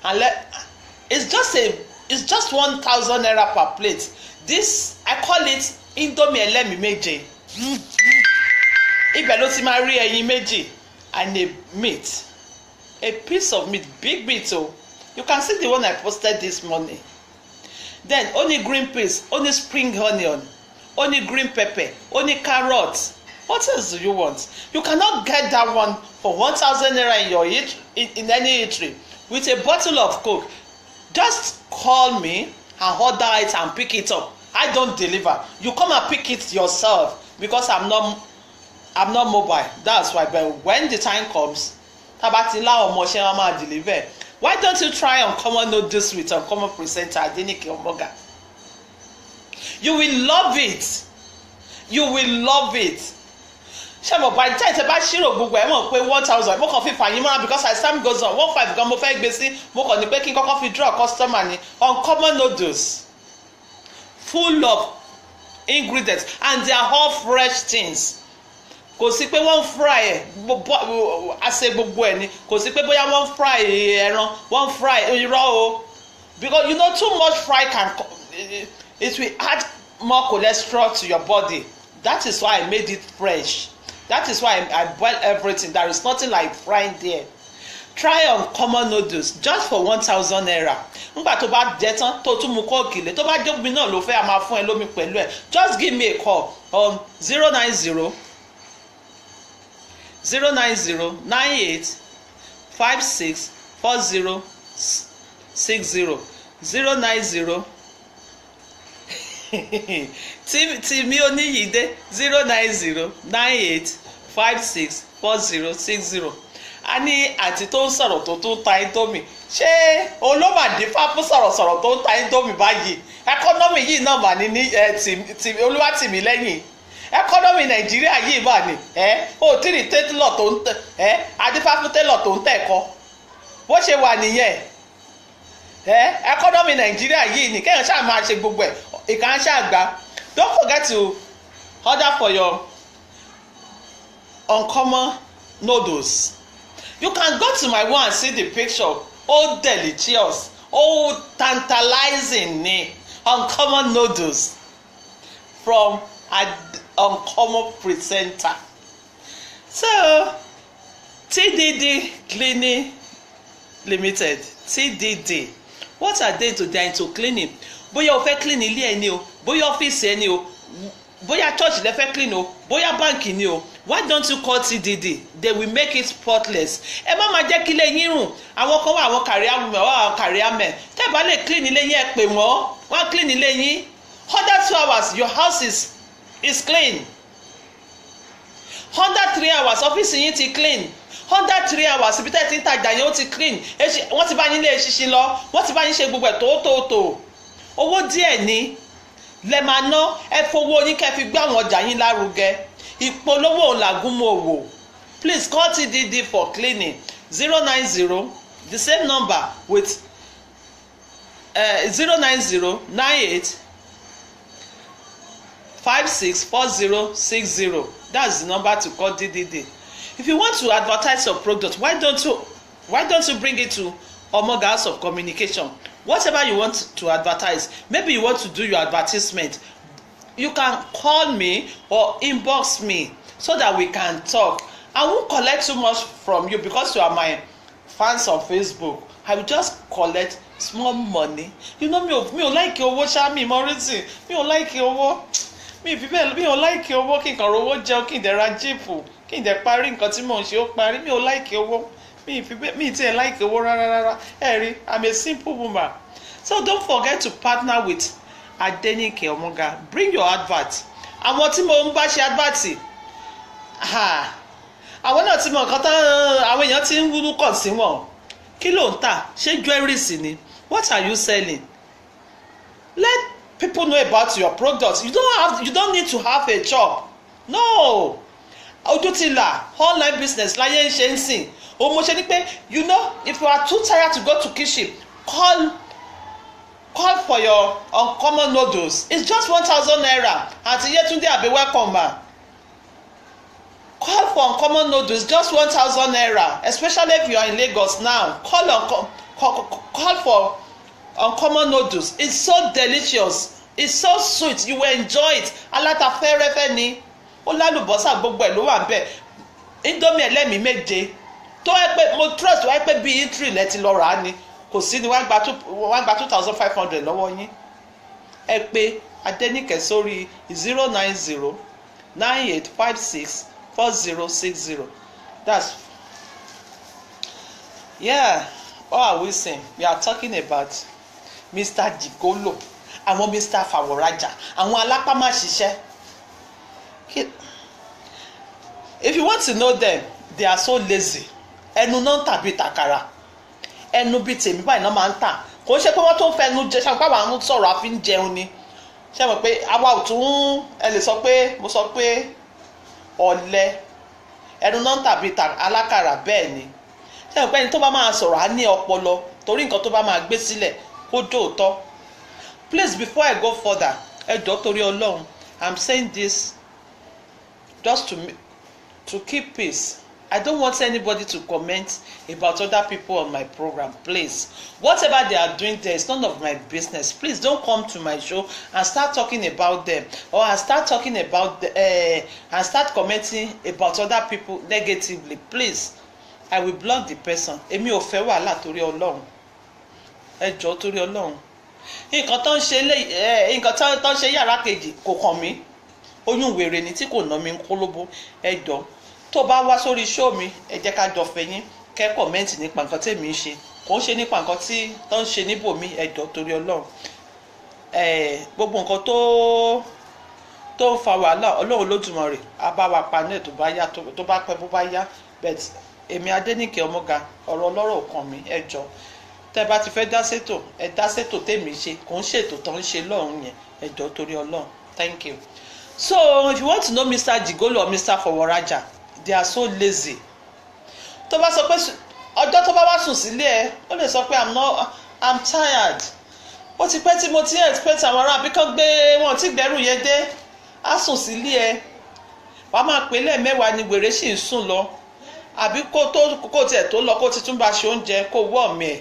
and it's just 1,000 naira per plate. This, I call it Indomie ẹlẹ́mi méje. Ibẹ̀ ló ti máa rí ẹyin méjì and a meat, a piece of meat, big meat. Oh, you can see the one I posted this morning. Then only green peas, only spring onion, only green pepper, only carrots. What else do you want? You cannot get that one for 1,000 naira in your in any eatery with a bottle of Coke. Just call me and order it and pick it up. I don't deliver. You come and pick it yourself because I'm not mobile. That's why. But when the time comes, tabatila or Moshe Mama deliver. Why don't you try uncommon noodles with uncommon presenter Adenike Omoga? You will love it. You will love it. Ṣé by the time tẹ́ bá ṣírò gbogbo ẹ̀ mọ̀ pé 1,000 mo kàn fi fàyín mọ́ra because as time goes on 1,500 gan mo fẹ́ gbé sí mo kàn ní pé kí n kọ́kọ́ fi draw customer ní uncommon noodles full of ingredients and they are all fresh things. Kò sí pé wọ́n fry ẹ̀ àṣẹ gbogbo ẹ̀ ni kò sí pé bóyá wọ́n fry ẹran wọ́n fry irọ́ o because you know too much fry it will add more cholesterol to your body. That is why I made it fresh. That is why I boil everything. There is nothing like frying there. Try uncommon noodles just for 1,000 naira. Nígbà tó bá jẹ tán tó tún mu kóòkì lé tó bá jẹ́ omi náà ló fẹ́ a máa fún ẹ lómi pẹ̀lú ẹ̀. Just give me a call on 090 98 56 40 60, 090 tí mi ò níyì dé 09098564060. a ní àǹtí tó ń sọ̀rọ̀ tó tún ta indomie, ṣé olómàdé fáfún sọ̀rọ̀sọ̀rọ̀ tó ń ta indomie báyìí? ẹkọ́nọ́mì yìí náà mà ní Olúwatìmílẹ́yìn, ẹkọ́nọ́mì Nàìjíríà yìí mà ní ó tí ì tẹ́lọ̀ tó ń tẹ̀ adífáfún tẹ́lọ̀ tó ń tẹ̀ kọ́ bó ṣe wà nìyẹn. Ẹkọ́nọ́mì Nàìjíríà yìí ni kéèyàn ṣáà máa ṣe gbogbo ẹ̀ ìkànnì ṣáà gbà. Don't forget to order for your uncommon noodles. You can go to my one and see the picture. Oh, delicious, oh, tantalizing ni uncommon noodles from an uncommon presenter. So TDD Cleaning Limited, TDD, what are they to? They into cleaning. Bóyá o fẹ́ clean ilé ẹ ni o, bóyá ọ́fíìsì ẹ ni o, bóyá church lẹ fẹ́ clean o, bóyá báǹkì ni o. Why don't you call TDD? They will make it spotless. Ẹ má máa jẹ́ kí ilé yín rùn. Àwọn kan wà àwọn career women, àwọn career men. Tẹ́ bá lè clean ilé yín ẹ pè wọ́n, wọ́n clean ilé yín. Under 2 hours your house is clean. Under 3 hours ọ́fíìsì yín ti clean. Under 3 hours ibi tẹ́ ti ń tajà yẹn ó ti clean. Wọ́n ti bá yín lé eṣinṣin lọ, wọ́n ti bá yín ṣe gbogbo ẹ̀ tóótóótó. Owó díẹ̀ ni lẹ máa ná, ẹ fowó yín kẹ́ fi gbé àwọn ọjà yín lárugẹ. Ìpolówó làgúnmọ̀ òwò. Please call TDD for cleaning 090, the same number with 09098564060. That's the number to call TDD. If you want to advertise your product, why don't you bring it to Omoga House of Communication? Whatever you want to advertise, maybe you want to do your advertisement, you can call me or inbox me so that we can talk. I won't collect too much from you because you are my fans on Facebook. I will just collect small money. You know, me ò like owó ṣá, mi mọ reason. Mi ò like owó. Mi ò like owó kí n kàn rówó jẹun, kí n dẹ̀ ra jíìpù, kí n dẹ̀ parí nǹkan tí mò ń ṣe ó parí. Mi ò like owó. Mi tiẹ̀ like owó rárá. Ẹ rí, I'm a simple woman. So don't forget to partner with Adenike Omoga. Bring your advert. Àwọn tí mo ń bá ṣe advert, àwọn náà ti mọ nǹkan tán, àwọn èèyàn ti ń wúrú kàn sí wọn. Kí ló ń tà? Ṣé jewelries ni? What are you selling? Let people know about your products. You don't need to have a shop. No. Ojú ti là, online business láyé ń ṣe ń sìn. Mo ṣe ni pé, you know, if you are too tired to go to kitchen, call for your uncommon noodles. It's just 1,000 naira. Aunty Yetunde Abe, welcome ma. Call for uncommon noodles, just 1,000 naira. Especially if you are in Lagos now. Call for uncommon noodles. It's so delicious. It's so sweet. You will enjoy it. Alata fẹ́rẹ́fẹ́ ni. Ó lálùbọ́sà gbogbo ẹ̀ ló wà ńbẹ̀. Indomie ẹlẹ́mìí méje. Tó ẹ pé mo trust wáyé pé bíi eatery lẹ ti lọ rà á ni. Kò sí ni wọ́n gba 2,500 lọ́wọ́ yín. Ẹ pè Adenike sórí 09098564060. That's what are we saying? We are talking about Mr. Jigolo, àwọn Mr. Faworaja, àwọn alápámáṣiṣẹ́. If you want to know them, they are so lazy. Ẹnu náà tàbí tàkàrà. Ẹnu bíi tèmi báyìí náà máa ń tà. Kò ń ṣe pé wọ́n tó ń fẹnu jẹ, ṣàǹpá àwọn àwọn sọ̀rọ̀ àfi ń jẹun ni. Ṣé mo pé àwa ò tún ẹ lè sọ pé mo sọ pé ọ̀lẹ. Ẹnu náà tàbí alákàrà bẹ́ẹ̀ ni. Ṣé mo pé ẹni tó bá máa sọ̀rọ̀ á ní ọpọlọ torí nǹkan tó bá máa gbé sílẹ̀ kó dóòtọ́. Please, before I go further, ẹ jọ̀ọ́ torí Ọlọ́run, I'm saying this just to keep peace. I don't want anybody to comment about other people on my program. Please, whatever they are doing there is none of my business. Please don't come to my show and start talking about them, or and start talking about and start commenting about other people negatively. Please, I will block the person. Èmi ò fẹ́ wàhálà torí Ọlọ́run. Ẹ jọ̀ọ́ torí Ọlọ́run. Nǹkan tó ń ṣe yàrá kejì kò kàn mí. Oyún wèrè ni tí kò ná mi ń kólóbó. Ẹ jọ̀ọ́ tó bá wá sórí show mi, ẹ jẹ́ ká jọ fẹ̀yìn kẹ́ kọ̀mẹ́ǹtì nípa nǹkan tèmi ń ṣe. Kò ń ṣe nípa nǹkan tí tó ń ṣe níbòmí. Ẹ jọ̀ọ́ torí Ọlọ́run. gbogbo nǹkan tó ń fa wàhálà Ọlọ́run Olódùmarè á bá wa pa náà tó bá yá tó bá pẹ́ bó bá yá but èmi Adéníkẹ́ Ọmọga ọ̀rọ̀ ọlọ́rọ̀ kan mi ẹ jọ̀ọ́ tẹ́ bá ti fẹ́ dá sétò ẹ dá sétò tèmi ṣe kò ń ṣètò tó ń ṣe lọ́hùn yẹn ẹ jọ̀ọ́ torí Ọlọ́run thank you. So if you want to know Mr. Jigolo or Mr. Fowораja, they are so lazy. Tó bá sọ pé ọjọ́ tó bá wá sùn sílé ẹ ó lè sọ pé I'm tired. Ó ti pẹ́ tí mo ti expect àwọn ará bí kán gbé wọn tí gbẹ́rù yẹn dé á sùn sílé ẹ wàá máa pè lẹ́ẹ̀mẹ́wàá ni wèrè sì ń sùn lọ àbí kó tiẹ̀ tó lọ kó ti tún bá ṣe oúnjẹ kó wọ́ ọ̀mì ẹ̀.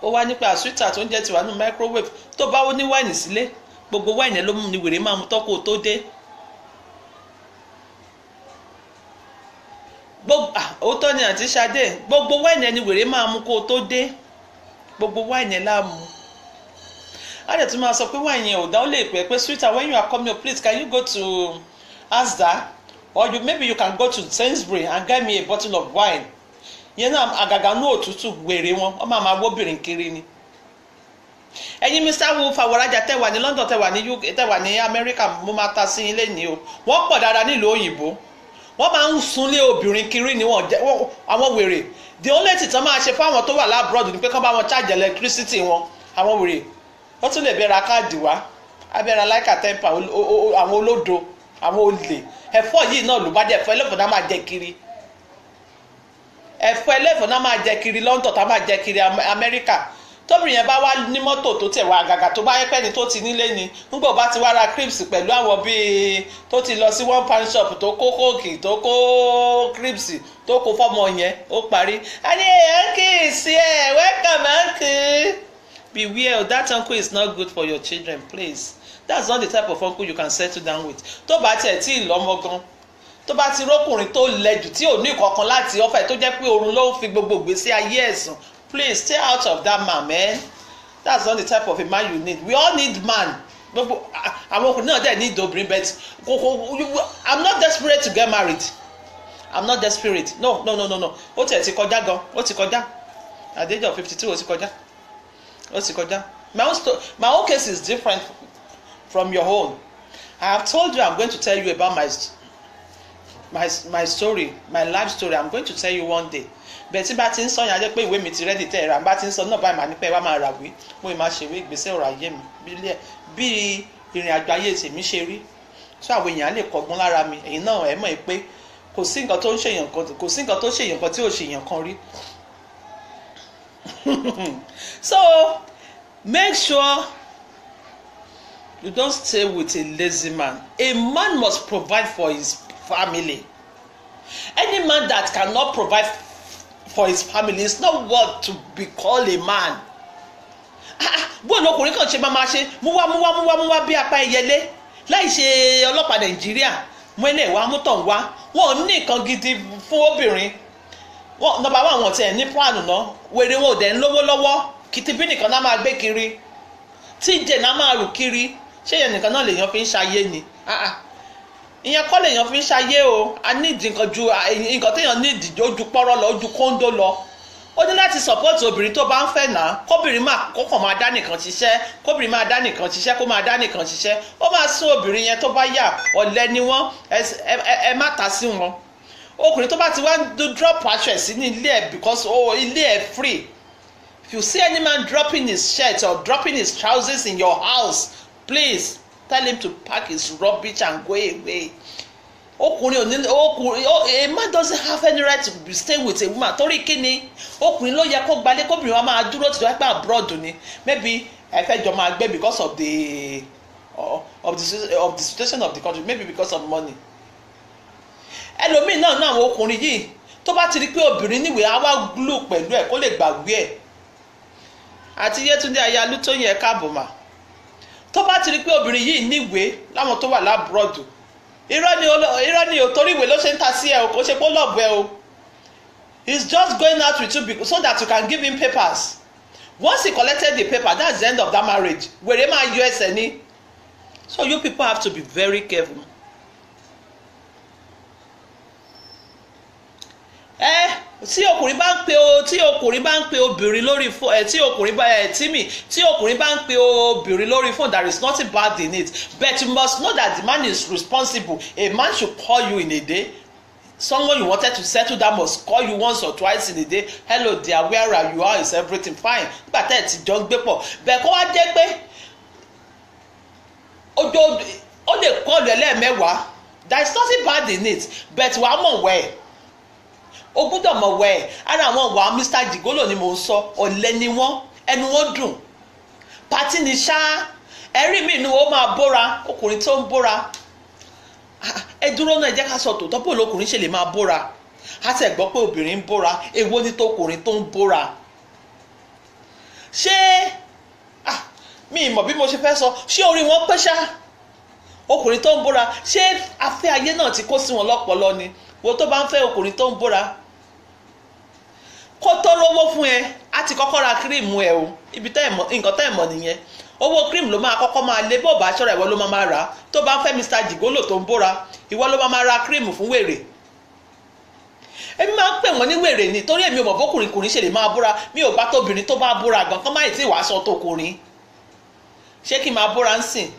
Ó wá nípa àsúìtà tó ń jẹ́ tiwa nínú microwave tó bá ó ní wáìnì sílé gbogbo wáìnì ló mú ni wèrè máa mú tọ́kọ tó dé. Òótọ́ ni àǹtí Ṣadé gbogbo wáìnì ẹni wèrè máa mú kó tó dé gbogbo wáìnì ẹ̀ láàmú. A dẹ̀ tún máa sọ pé wáìnì ẹ̀ ò dá ó lè pẹ́ pé sweeter when you are coming please can you go to Asda or maybe you can go to Sainsbury and get me a bottle of wine. Yẹn náà àgàgà ní òtútù wèrè wọn wọ́n máa wóbìnrin kiri ni. Ẹ̀yin Mr. Fowораja tẹ́ wà ní London tẹ́ wà ní UK tẹ́ wà ní America mo máa ta sí ilé ní o wọ́n pọ̀ dáadáa nílùú òyìnbó wọ́n máa ń súnlé obìnrin kiri ni àwọn wèrè the only thing tán máa ṣe fáwọn tó wà lábroad ni pé kán bá wọn charge electricity wọn àwọn wèrè ó tún lè bẹ̀rẹ̀ káàdì wá abẹ́rẹ́ láìka tẹ́ḿpà àwọn olódo àwọn olè ẹ̀fọ́ yìí náà ló bá dé ẹ̀fọ́ ẹlẹ́fọ́ náà máa jẹ kiri ẹ̀fọ́ ẹlẹ́fọ́ náà máa jẹ kiri London tá máa jẹ kiri America tóbìnrin yẹn bá wá ní mọ́tò tó tẹ̀ wá àgàgà tó bá yẹ pẹ́ni tó ti nílé ni nígbà bá ti wá ra crisps pẹ̀lú àwọn bíi tó ti lọ sí one pound shop tó kó kóòkì tó kó crisps tó kó fọ́mọ yẹn ó parí. ẹni uncle sí ẹ welcome uncle. Beware, that uncle is not good for your children please. That's not the type of uncle you can settle down with. Tó bá tiẹ̀ tí ì lọ́mọ gan tó bá ti rókùnrin tó lẹ́jù tí ò ní ìkọ̀kan láti ọ̀fẹ́ tó jẹ́ pé oorun ló ń fi gbogbo ìgbésí ayé ẹ̀sùn. Please stay out of that man. That's not the type of a man you need. We all need man. Àwọn ọkùnrin náà dẹ̀ need obìnrin but I'm not desperate to get married. I'm not desperate. No. Ó tiẹ̀ ti kọjá gan. Ó ti kọjá. At the age of 52 ó ti kọjá. Ó ti kọjá. My own case is different from your own. I have told you I'm going to tell you about my story, my life story. I'm going to tell you one day. Bẹ́ẹ̀ tí bá ti ń sọ yẹn ajẹ́ pé ìwé mi ti rẹ́dí tẹ́ ẹ̀rà bá ti ń sọ náà báyìí máa ní pẹ́ wá máa ràwé mo ì máa ṣèwé ìgbésẹ̀ ọ̀rọ̀ ayé mi bí ìrìn àjò ayé tèmi ṣe rí tó àwọn èèyàn á lè kọ́gbọ́n lára mi èyí náà ẹ̀ mọ̀ pé kò sí nǹkan tó ń ṣèyàn kan kò sí nǹkan tó ṣèyàn kan tí ò ṣèyàn kan rí. So make sure you don't stay with a lazy man. A man must provide for his family. Any man that cannot provide for his family is not worth to be called a man. Bóun ọkùnrin kan ṣe máa ṣe mú wá bí apá ẹyẹlé láì ṣe ọlọ́pàá Nàìjíríà mú ẹlẹ́ wá mú tàn wá wọn ò ní nǹkan gidi fún obìnrin wọn nọ́mbà wà wọn tiẹ̀ ní pàánù náà wèrè wọn ò dẹ̀ ń lówó lọ́wọ́ kìtìbí nìkan náà máa gbé kiri tíjẹ náà máa rù kiri ṣé yẹn nìkan náà lèèyàn fi ń ṣayé ni ìyẹn kọ́ lèèyàn fi ń ṣayé o a nídìí nǹkan ju nǹkan téèyàn nídìí ojú pọ́rọ́ lọ ojú kóńdó lọ ó ní láti support obìnrin tó bá ń fẹ́ náà kóbìnrin máa kókàn máa dá nìkan ṣiṣẹ́ kóbìnrin máa dá nìkan ṣiṣẹ́ kó máa dá nìkan ṣiṣẹ́ ó máa sún obìnrin yẹn tó bá yà ọ̀lẹ ni wọ́n ẹ má ta sí wọn ọkùnrin tó bá ti wá drop aṣọ ẹ̀ sí ní ilé ẹ̀ because ilé ẹ̀ free if you see any man dropping his shirt or dropping his trousers in your house please tell him to pack his rubbish and go away. A man doesn't have any right to stay with a woman. Torí kíni ọkùnrin ló yẹ kó gbalé kóbìnrin wa máa dúró tí wọ́n pẹ́ abroad ni maybe ẹ fẹ́ jọ máa gbé because of the situation of the country maybe because of money. Ẹlòmíì náà àwọn ọkùnrin yìí tó bá ti rí pé obìnrin níwèé á wá glue pẹ̀lú ẹ̀ kó lè gbàgbé ẹ̀ àti Yétúndé Ayálú tó yẹ káàbọ̀ mà tó bá ti rí pé obìnrin yìí níwèé láwọn tó wà lábúrọ̀dù irọ́ ni o torí ìwé ló ṣe ń ta sí ẹ o kò ṣe pé ó lọ́ọ̀bù ẹ o he's just going out with you so that you can give him papers once he collected the paper that's the end of that marriage wèrè máa yọ ẹsẹ̀ ní so you people have to be very careful. tí ọkùnrin bá ń pe obìnrin lórí fóònù tí ọkùnrin bá ń pe obìnrin lórí fóònù, there is nothing bad in it, but you must know that the man is responsible. A man should call you in a day. Someone you wanted to settle down must call you once or twice in a day. Hello dear, where are you? How is everything? Fine. Nígbà tẹ́ ẹ̀ ti jọ ń gbé pọ̀, bẹ́ẹ̀ kó wá jẹ́ pé ó lè kọ́ ọ̀lẹ́ lẹ́ẹ̀mẹ́wàá. There is nothing bad in it, but wàá mọ̀ wẹ̀. O gbọ́dọ̀ mọ̀ wẹ̀. Ara àwọn wà Mr. Jigolo ni mò ń sọ, ọ̀lẹ ni wọ́n, ẹnu wọn dùn. Pátí ni ṣá, ẹ̀rí mi ni ó máa bóra, ọkùnrin tó ń bóra. Ẹ dúró náà, ẹ jẹ́ ká sọ tòótọ́, bó lọkùnrin ṣe lè máa bóra. A ti gbọ́ pé obìnrin ń bóra, èwo ni tọkùnrin tó ń bóra. Ṣé mi mọ̀ bí mo ṣe fẹ́ sọ, ṣé orí wọn pé ṣá? Ọkùnrin tó ń bóra, ṣé afẹ́ ayé náà ti kó sí wọn lọ́pọlọ ni? Wo tó bá ń fẹ́ ọkùnrin tó ń bóra, kó tó rówó fún ẹ, á ti kọ́kọ́ ra kírìmù ẹ o. Ibi nǹkan tẹ́ ẹ̀ mọ̀ nìyẹn. Owó kírìmù ló máa kọ́kọ́ máa lé, bó bá ṣọ́ra ìwọ ló máa rà á. Tó bá ń fẹ́ Mr. Jigolo tó ń bóra, ìwọ ló máa ra kírìmù fún wèrè. Èmi máa ń pè wọ́n ní wèrè ni, torí èmi ò mọ̀ bókùnrin ṣe lè máa bóra. Mi ò bá tóbìnrin tó bá bóra gan, kán má ì tí wàá sọ tókùnrin. Ṣé kí n máa bóra ń sìn?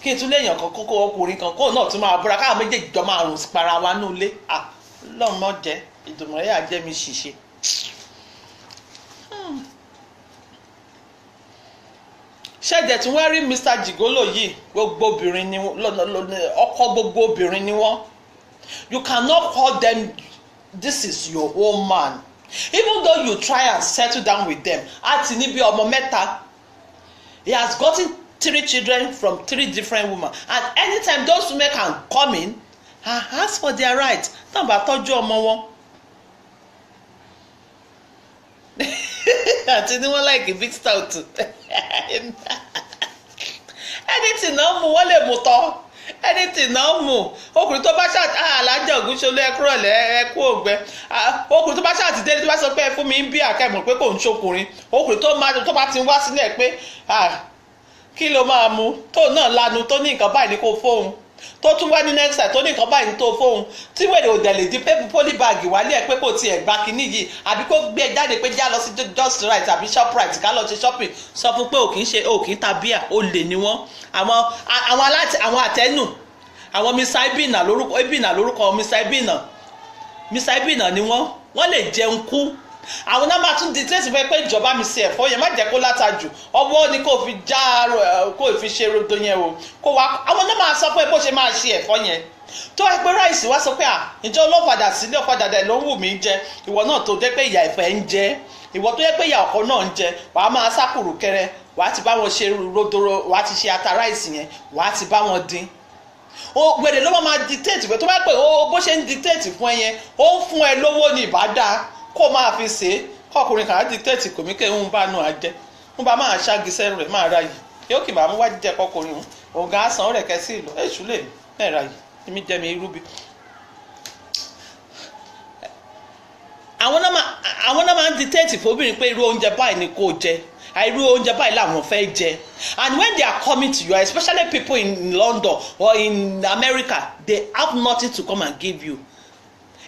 Kí n tún léèyàn kan kókó ọkùnrin kan kó náà tún máa bóra, káwọn méjèèjì jọ máa rùn para wa ní ilé. Ọlọ́run mọ̀ jẹ́ ìdùnnú ẹ̀yà jẹ́ mi ṣìṣe. Ṣé ẹ̀jẹ̀ tí wọ́n rí Mr. Jigolo yìí, gbogbo obìnrin ni ọkọ gbogbo obìnrin ni wọ́n. You cannot call them this is your own man, even though you try and settle down with them. A ti ní bí ọmọ mẹ́ta. He has gotten 3 children from 3 different women, and anytime those women can come in and ask for their rights, tán bá tọ́jú ọmọ wọn. Àti ní wọ́n like a big stout. Anything náà mú wọ́n lè mú tọ́. Anything náà mú. Ọkùnrin tó bá alájà Ògúnṣolú ẹkúrọ̀ lẹ́ ẹkú ògbẹ́. Ọkùnrin tó bá ti délé tó bá sọ pé ẹ fún mi ń bí àkẹ́mọ̀ pé kò ń ṣokùnrin. Ọkùnrin tó bá ti ń wá sílẹ̀ pé kí ló máa mú, tó náà lanu tó ní nǹkan báyìí ní kò fóun, tó tún wá ní next time tó ní nǹkan báyìí ní tó fóun, tí wèrè ò dẹ̀ lè di pólíbàgì wálé ẹ̀ pé kò tiẹ̀ gba kinní yìí, àbí kó gbé jáde pé já lọ sí Just Right àbí Shoprite ká lọ ṣe shopping, sọ fún pé ò kì í ta bíà, ó lè ní wọ́n. Àwọn àtẹnu, àwọn Mr. Ibina lórúkọ Mr. Ibina ni wọ́n lè jẹun kú. Àwọn náà máa tún dictate fẹ́ pé ìjọba mi ṣe ẹ̀fọ́ yẹn, má jẹ́ kó látàjù, ọwọ́ ni kò fi kó fi ṣe rodo yẹn o, kó wá. Àwọn náà máa sọ pé bó ṣe máa ṣe ẹ̀fọ́ yẹn. Tó ẹ pé ráìsì wá sọ pé ìjọ ọlọ́fadà sílé ọ̀fadà dẹ̀ ló ń wù mí jẹ, ìwọ náà tó jẹ́ pé ìyà ẹ̀fẹ̀ ń jẹ, ìwọ tó jẹ́ pé ìyà ọkọ náà ń jẹ, wàá máa sákùrù kẹrẹ, wàá ti bá wọn ṣe rodoro, wàá ti ṣe ata ráìsì yẹn, wàá ti bá wọn dín. Wèrè ló máa dictate pé tó bá pè bó ṣe ń dictate fún ẹ yẹn, ó ń fún ẹ lówó ní ìbádá kó máa fi ṣe é. Kọkùnrin kan á dictate kò mí kẹ́ ń bá nù àjẹ́, ń bá máa ṣáàgì sẹ́nu rẹ̀ máa ra yìí, yóò kì máa mú wá jíjẹ kọkùnrin òun gan àsán rẹ̀ kẹ́sì ìlú èṣù lè mí ra yìí, èmi jẹ́ mi irúbi. Àwọn náà máa ń dictate fóbìnrin pé irú oúnjẹ báyìí ni kò jẹ, irú oúnjẹ báyìí làwọn fẹ́ jẹ. And when they are coming to you, especially people in London or in America, they have nothing to come and give you.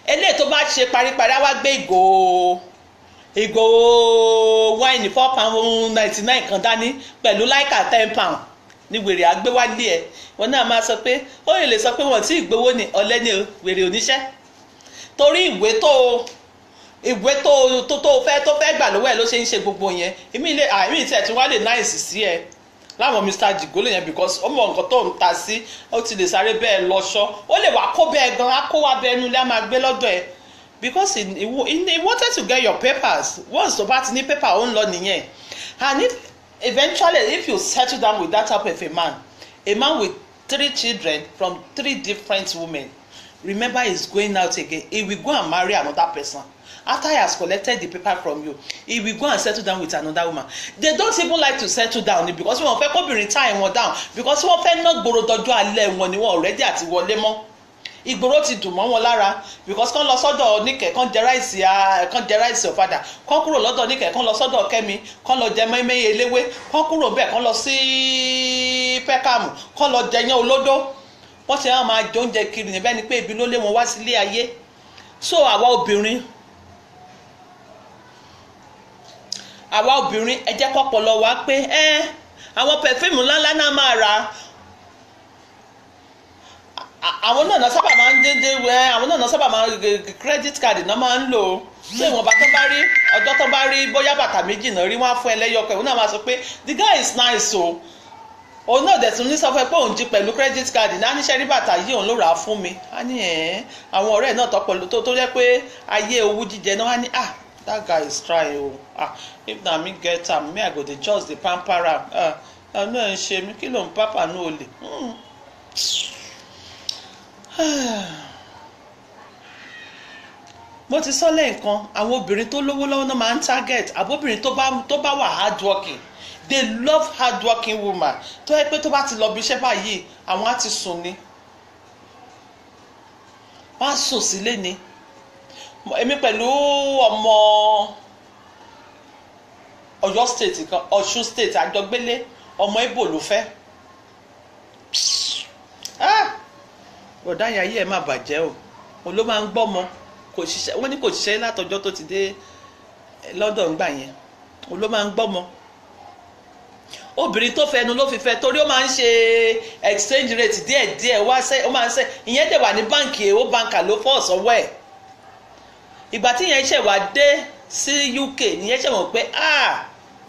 Eléyìí tó bá ṣe paríparí á wá gbé ìgò wáìnì £4.99 kan dání pẹ̀lú láìka £10 ní wèrè àgbéwálé ẹ̀. Wọn náà máa sọ pé ó lè sọ pé wọ́n ti ìgbowó ni ọ̀lẹ ni wèrè oníṣẹ́, torí ìwé tó fẹ́ gbà lọ́wọ́ ẹ̀ ló ṣe ń ṣe gbogbo yẹn. Èmi tí ẹ̀ tún wá lè náìsì sí ẹ láwọn Mr. Jigolo yẹn, because ó mọ nǹkan tó ń ta sí, ó ti lè sáré bẹ́ẹ̀ lọ́ṣọ́, ó lè wá kó bẹ́ẹ̀ gan, á kó wá bẹ́ẹ̀ nulẹ̀ á máa gbé lọ́dọ̀ ẹ̀, because he wanted to get your papers. Once tó bá ti ní paper ó ń lọ nìyẹn. And if you settle down with that type of a man with 3 children from 3 different women, remember he's going out again, he will go and marry another person. After he has collected the paper from you, he will go and settle down with another woman. They don't even like to settle down because wọ́n fẹ́ kóbìnrin tie wọn down, because wọ́n fẹ́ ná gbòòrò dọjọ́ alẹ́ wọn ni wọ́n already àti wọlé mọ́. Ìgboro ti dùn mọ́ wọn lára, because kán lọ sọ́dọ̀ Níkẹ̀ kán jẹ ráìsì ọ̀fadà, kán kúrò lọ́dọ̀ Níkẹ̀ kán lọ sọ́dọ̀ Kẹ́mi kán lọ jẹ mẹ́mẹ́yẹ eléwé, kán kúrò bẹ́ẹ̀ kán lọ sí Pẹ́kàmù kán lọ jẹyán olódó. Wọ́n ṣe máa jẹ oúnjẹ kiri níbẹ̀ ni pé ibi ló lé wọn wá sílé ayé. So àwa obìnrin àwa obìnrin ẹ jẹ́ kọ́pọ̀lọ́ wa pé àwọn pẹ̀fíìmù ńláńlá náà máa rà àwọn náà sábà máa ń dédé àwọn náà sábà máa ń credit card náà máa ń lò ṣé ìwọ̀nba tó bá rí ọjọ́ tó bá rí bóyá bàtà méjì náà rí wọ́n á fún ẹ lẹ́yọkọ̀ ìwọ̀n náà máa sọ pé the guy is nice o òun náà dẹ̀tún ní sọ fún ẹ pé òun jí pẹ̀lú credit card ní aníṣẹ́ rí bàtà yìí òun ló rà á fún mi á ní àwọn ọ̀rẹ́ náà tó jẹ́ pé ayé owú jíjẹ náà á ní that guy is trying o if na me get am me I go dey just dey pamper am àánú ẹ̀ ń ṣe mí kí ló ń pápá ní olè. mo ti sọ lẹ́ẹ̀kan àwọn obìnrin tó lówó lọ́wọ́ náà máa ń target àbóbìnrin tó bá wà hard working they love hard working woman tó yẹ pé tó bá ti lọ bí iṣẹ́ báyìí àwọn á ti sùn ni wọ́n á sùn sílé ni èmi pẹ̀lú ọmọ Ọ̀yọ́ state kan Ọ̀ṣun state àjọgbélé ọmọ Ìgbò ló fẹ́ bọ̀dá yẹn ayé ẹ̀ má bàjẹ́ o òun ló máa ń gbọ́mọ kò ṣiṣẹ́ wọ́n ní kò ṣiṣẹ́ látọjọ́ tó ti dé London gbà yẹn òun ló máa ń gbọ́mọ obìnrin tó fẹnu ló fi fẹ́ torí ó máa ń ṣe exchange rate díẹ̀díẹ̀ ó máa ń ṣe ìyẹn dẹ̀ wà ní báǹkì èwo báǹkà ló fọ́ ọ̀sánwó ẹ̀ ìgbà tí ìyẹn ṣẹ̀ wá dé sí UK ìyẹn ṣẹ̀ mọ̀ pé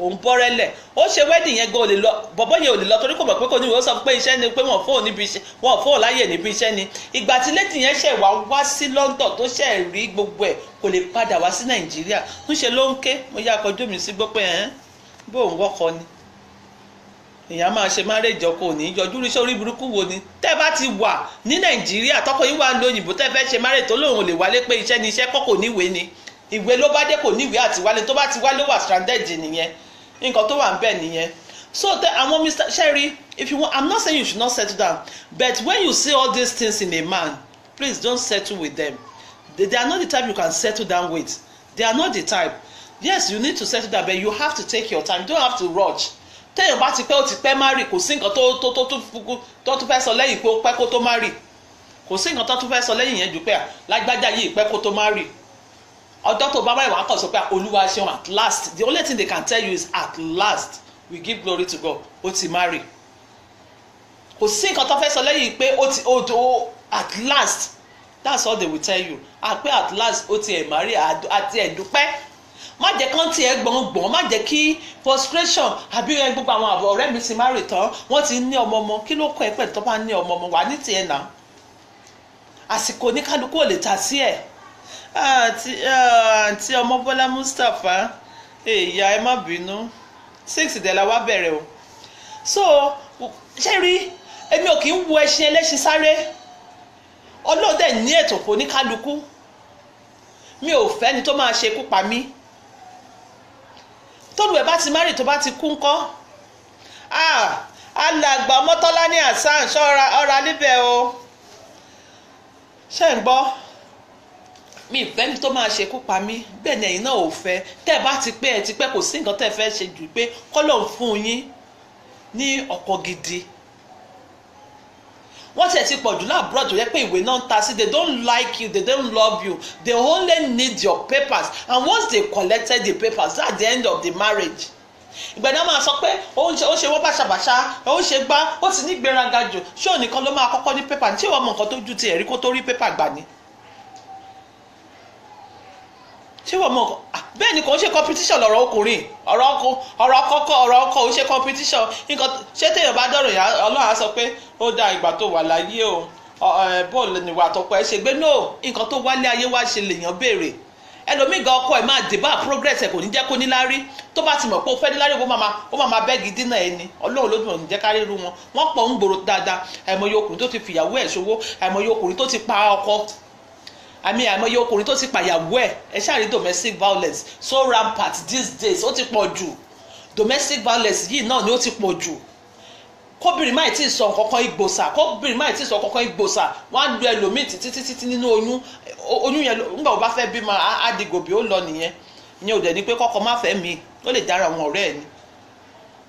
òun bọ́rẹ́lẹ̀ ó ṣe wedding yẹn gan ò lè lọ bọ̀bọ́ yẹn ò lè lọ torí kò mọ̀ pé kò ní ìwé ó sọ pé iṣẹ́ ni pé wọ́n fóun níbi iṣẹ́ wọ́n fóun láyè níbi iṣẹ́ ni ìgbà tí lẹ́tì yẹn ṣẹ̀ wá sí London tó ṣẹ̀ rí gbogbo ẹ̀ kò lè padà wá sí Nàìjíríà ń ṣe ló ń ké mo yá akọjú mi sí gbọ́ pé bóun wọ́kọ ni èèyàn máa ṣe marriage ọkọ òní yọjú rí sórí burúkú wo ni tẹ́ bá ti wà ní Nàìjíríà tọkọ yìí wà lóyìnbó tẹ́ fẹ́ ṣe marriage tó lóun ò lè wálé pé iṣẹ́ ni iṣẹ́ kọ́ kò níwèé ni ìwé ló bá dé kò níwèé àti wálé tó bá ti wálé wà stranded nìyẹn nǹkan tó wà ń bẹ̀ nìyẹn so àwọn Mr. Sherry if you want I'm not saying you should not settle down but when you see all these things in a man please don't settle with them they are not the type you can settle down with they are not the type yes you need to settle down but you have to take your time you don't have to rush téèyàn bá ti pẹ́ ó ti pẹ́ marry kò sí nǹkan tó tún fẹ́ sọ lẹ́yìn pé ó pẹ́ kó tó marry kò sí nǹkan tó tún fẹ́ sọ lẹ́yìn yẹn jù pé lágbájá yìí pẹ́ kó tó marry ọjọ́ tó bá báyìí wàá kàn sọ pé Olúwa ṣeun at last the only thing they can tell you is at last we give glory to God ó ti marry kò sí nǹkan tó fẹ́ sọ lẹ́yìn pé ó at last that's all they will tell you pé at last ó ti ẹ̀ marry àti ẹ̀dúpẹ́ má jẹ́ kán tiẹ̀ gbọ̀ngbọ̀n má jẹ́ kí frustration àbí gbogbo àwọn àbọ̀ ọ̀rẹ́ mi ti marry tán wọ́n ti ní ọmọ ọmọ kí ló kọ́ ẹ pẹ̀lú tó bá ní ọmọ ọmọ wà ní tiẹ̀ náà àsìkò ní kálukú ò lè ta sí ẹ̀ àǹtí ọmọ Bọ́lá Mustapha ìyá ẹ má bínú 6 ìdẹ̀lá wa bẹ̀rẹ̀ o so ṣé rí èmi ò kì í wo ẹṣin ẹlẹ́ṣin sáré ọlọ́dẹ ní ètò kò ní kálukú mi ò fẹ́ ni tó máa ṣe ikú pa mí tóbi ẹ̀ bá ti márì tó bá ti kú ńkọ́ alàgbà Ọmọ́tọ́lá ní àṣà ọ̀rá níbẹ̀ o ṣé ń gbọ́ mi ìfẹ́ ni tó máa ṣe ikú pa mí bẹ́ẹ̀ ni ẹ̀yin náà ò fẹ́ tẹ́ ẹ bá ti pẹ́ ẹ ti pẹ́ kò sí nǹkan tẹ́ ẹ fẹ́ ṣe jù pé kọ́lọ̀ ń fún yín ní ọkọ gidi wọ́n ti ẹ̀ ti pọ̀ jù láàbúrò tó yẹ pé ìwé náà ń ta sí they don't like you they don't love you they only need your papers and once they collected the papers that's the end of the marriage ìgbà náà máa sọ pé ó ń ṣe wọ́n báṣabàṣá ó ń ṣe gbá ó ti ní gbéraga jù ṣé òun nìkan ló máa kọ́kọ́ ní pépà tí ìwọ mọ nǹkan tó ju tiẹ̀ rí kó tó rí pépà gbà ní. ṣé wọ́n mọ̀ bẹ́ẹ̀ ni kò ń ṣe competition lọ́rọ̀ ọkùnrin ọ̀rọ̀ ọkọ ò ṣe competition nǹkan ṣé téèyàn bá dọ̀rọ̀ yà Ọlọ́run á sọ pé ó dá ìgbà tó wà láyé o bọ́ọ̀lù níwà àtọkọ ẹ ṣe gbé no nǹkan tó wálé ayé wá ṣe lèèyàn béèrè ẹlòmíì gan ọkọ ẹ máa dìbà progress ẹ kò ní jẹ́ kó níláárí tó bá ti mọ̀ pé ó fẹ́ níláárí ó máa bẹ́ẹ̀gì dínà ẹni Ọlọ́run ló dùn ní jẹ́ kárí irú wọn pọ̀ ń gbòòrò dáadáa àìmọye ọkùnrin tó ti fìyàwó ẹ̀ ṣòwò àìmọye ọkùnrin tó ti pa ọkọ àìmọye ọkùnrin tó ti pàyàwó ẹ ṣáàrí domestic violence so rampant these days ó ti pọ̀ jù domestic violence yìí náà ni ó ti pọ̀ jù kóbìnrin máì tí ì sọ kankan ìgbòsà kóbìnrin máì tí ì sọ kankan ìgbòsà wọn á lu ẹlòmíì títí nínú oyún yẹn nígbà wo bá fẹ́ bímọ á di gòbí ó lọ nìyẹn ìyẹn ò dẹ̀ ní pé kọ́kọ́ má fẹ́ mi ó lè dára àwọn ọ̀rẹ́ ẹ̀ ni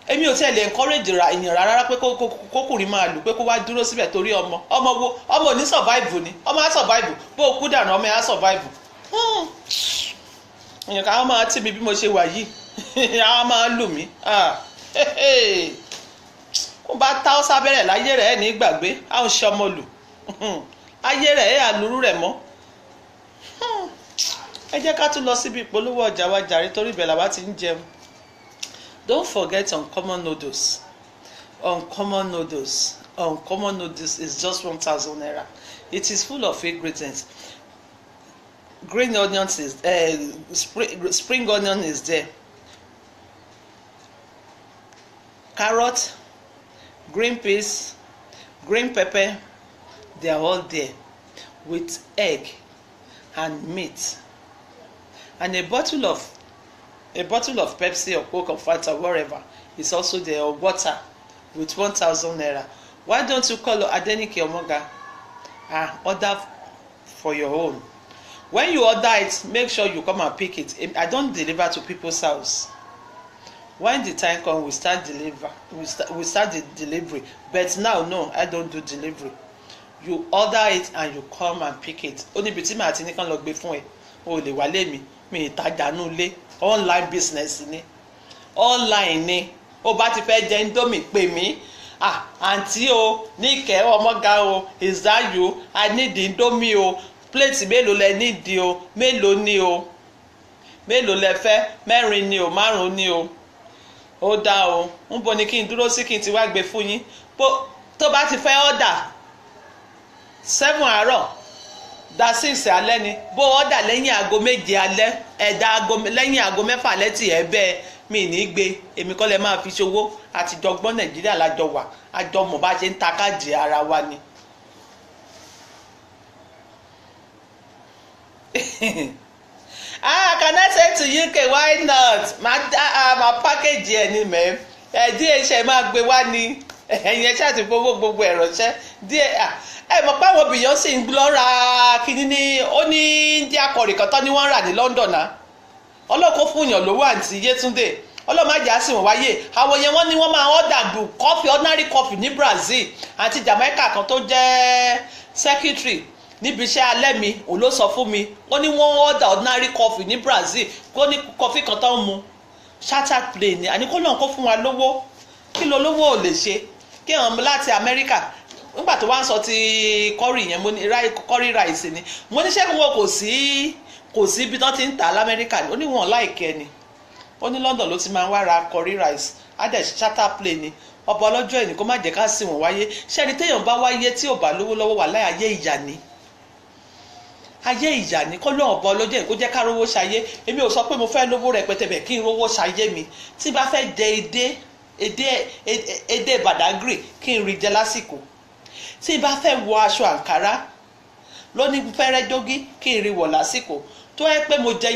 èmi ò tiẹ̀ lè encourage èèyàn rárá pé kókùnrin máa lù pé kó wá dúró síbẹ̀ torí ọmọ ò ní survive ni ọmọ á survive bó o kú dànù ọmọ ẹ̀ á survive èèyàn káwọn máa tì mí bí mo ṣe wà yìí a máa lù mí ó bá tá ó sábẹ́rẹ̀ láyé rẹ̀ ní gbàgbé a ò ṣe ọmọ lù ayé rẹ̀ àlùrú rẹ̀ mọ́. Ẹ jẹ́ ká tún lọ síbi ìpolówó ọjà wa jàre torí ibẹ̀ làwa ti ń jẹun. Don't forget Uncommon noodles. Uncommon noodles. Uncommon noodles is just 1,000 naira. It is full of ingredients. Green onions is spring onion is there. Carrot, green peas, green pepper, they are all there with egg and meat. And a bottle of Pepsi or Coke or Fanta, whatever, is also there, or water with 1,000 naira. Why don't you call Adenike Omoga and order for your own? When you order it, make sure you come and pick it. I don't deliver to people's house. When the time comes, we start the delivery. But now, no, I don't do delivery. You order it and you come and pick it. Only between my àti nìkan lọ gbé fún ẹ. O lè wá lé mi ìtajà nù lé. Online business ni. Online ni. O bá ti fẹ́ jẹ Indomie pè mí. Àǹtí o, Níkẹ́ Ọmọga o, is that you? I need Indomie o. Plate mélòó lẹ need o? Mélòó ni o? Mélòó lẹ fẹ́? Mẹ́rin ni o, márùn-ún ni o. Ó dá o. Ń bo ni kí n dúró sí kí n ti wá gbé fún yín. Tó bá ti fẹ́ order 7 àárọ̀ da 6 alẹ́ ni. Bó order lẹ́yìn aago 7 alẹ́, ẹ̀dá lẹ́yìn aago 6 alẹ́ tí ẹ bẹ́ẹ̀ mi ní gbé. Èmi kọ́ lẹ máa fi ṣòwò. Àtijọ́ gbọ́n Nàìjíríà lájọ wà. Àjọ mọ̀ bá ṣe ń ta káàdì ara wa ni. Can I say to UK, why not? My package here ni mẹ́. DHL máa gbé wá ní. Ẹ̀yin ẹ ṣáà ti fowó gbogbo ẹ̀rọ ṣẹ́. Mọ̀ pé àwọn Beyonce ń lọ ra kíní ní ó ní India curry kan tán ni wọ́n rà ní London náà. Ọlọ́kọ̀ fún yàn lówó àǹtí Yétúndé. Ọlọ́màjà á sì wọ́n wáyé. Àwọn yẹn wọ́n ní wọ́n máa order bu coffee, ordinary coffee ní Brazil. Àti Jamaica kan tó jẹ́ secretary níbi iṣẹ́ alẹ́ mi òun ló sọ fún mi. Ó ní wọ́n order ordinary coffee ní Brazil. Kó ní coffee kan tó ń mu. Chartered plane ni. Àní kó lóun kó fún wa lówó. Kí ló lówó ò lè ṣe? Kí àwọn láti America. Nígbà tó wá ń sọ ti curry yẹn mo ní curry rice ni. Mo ní ṣé wọn kò sí ibi tó ti ń tà l'Amẹ́ríkà. Ó ní wọn láìkẹ́ ni. Ó ní London ló ti máa ń wá ra curry rice. Adẹ̀ charter plane ni. Ọba ọlọ́jọ́ ẹni kó má jẹ́ ká sì wọ́n wáyé. Ṣé ẹni téèyàn bá wáyé tí ò bá lówó lọ́wọ́ wà láyé ayé ìyà ni. Ayé ìyà ni kó lóun ọba ọlọ́jọ́ ẹni kó jẹ́ ká rówó ṣayé. Èmi ò sọ pé mo fẹ́ lówó rẹpẹtẹ bẹ̀ kí n rówó ṣayé mi. Tí bá fẹ́ jẹ èdè Badagry kí n rí jẹ lásìkò. Tí bá fẹ́ wọ aṣọ àǹkárá lóní fẹ́rẹ́ dógí kí n rí wọ̀ lásìkò. Tó yẹ pé mo jẹ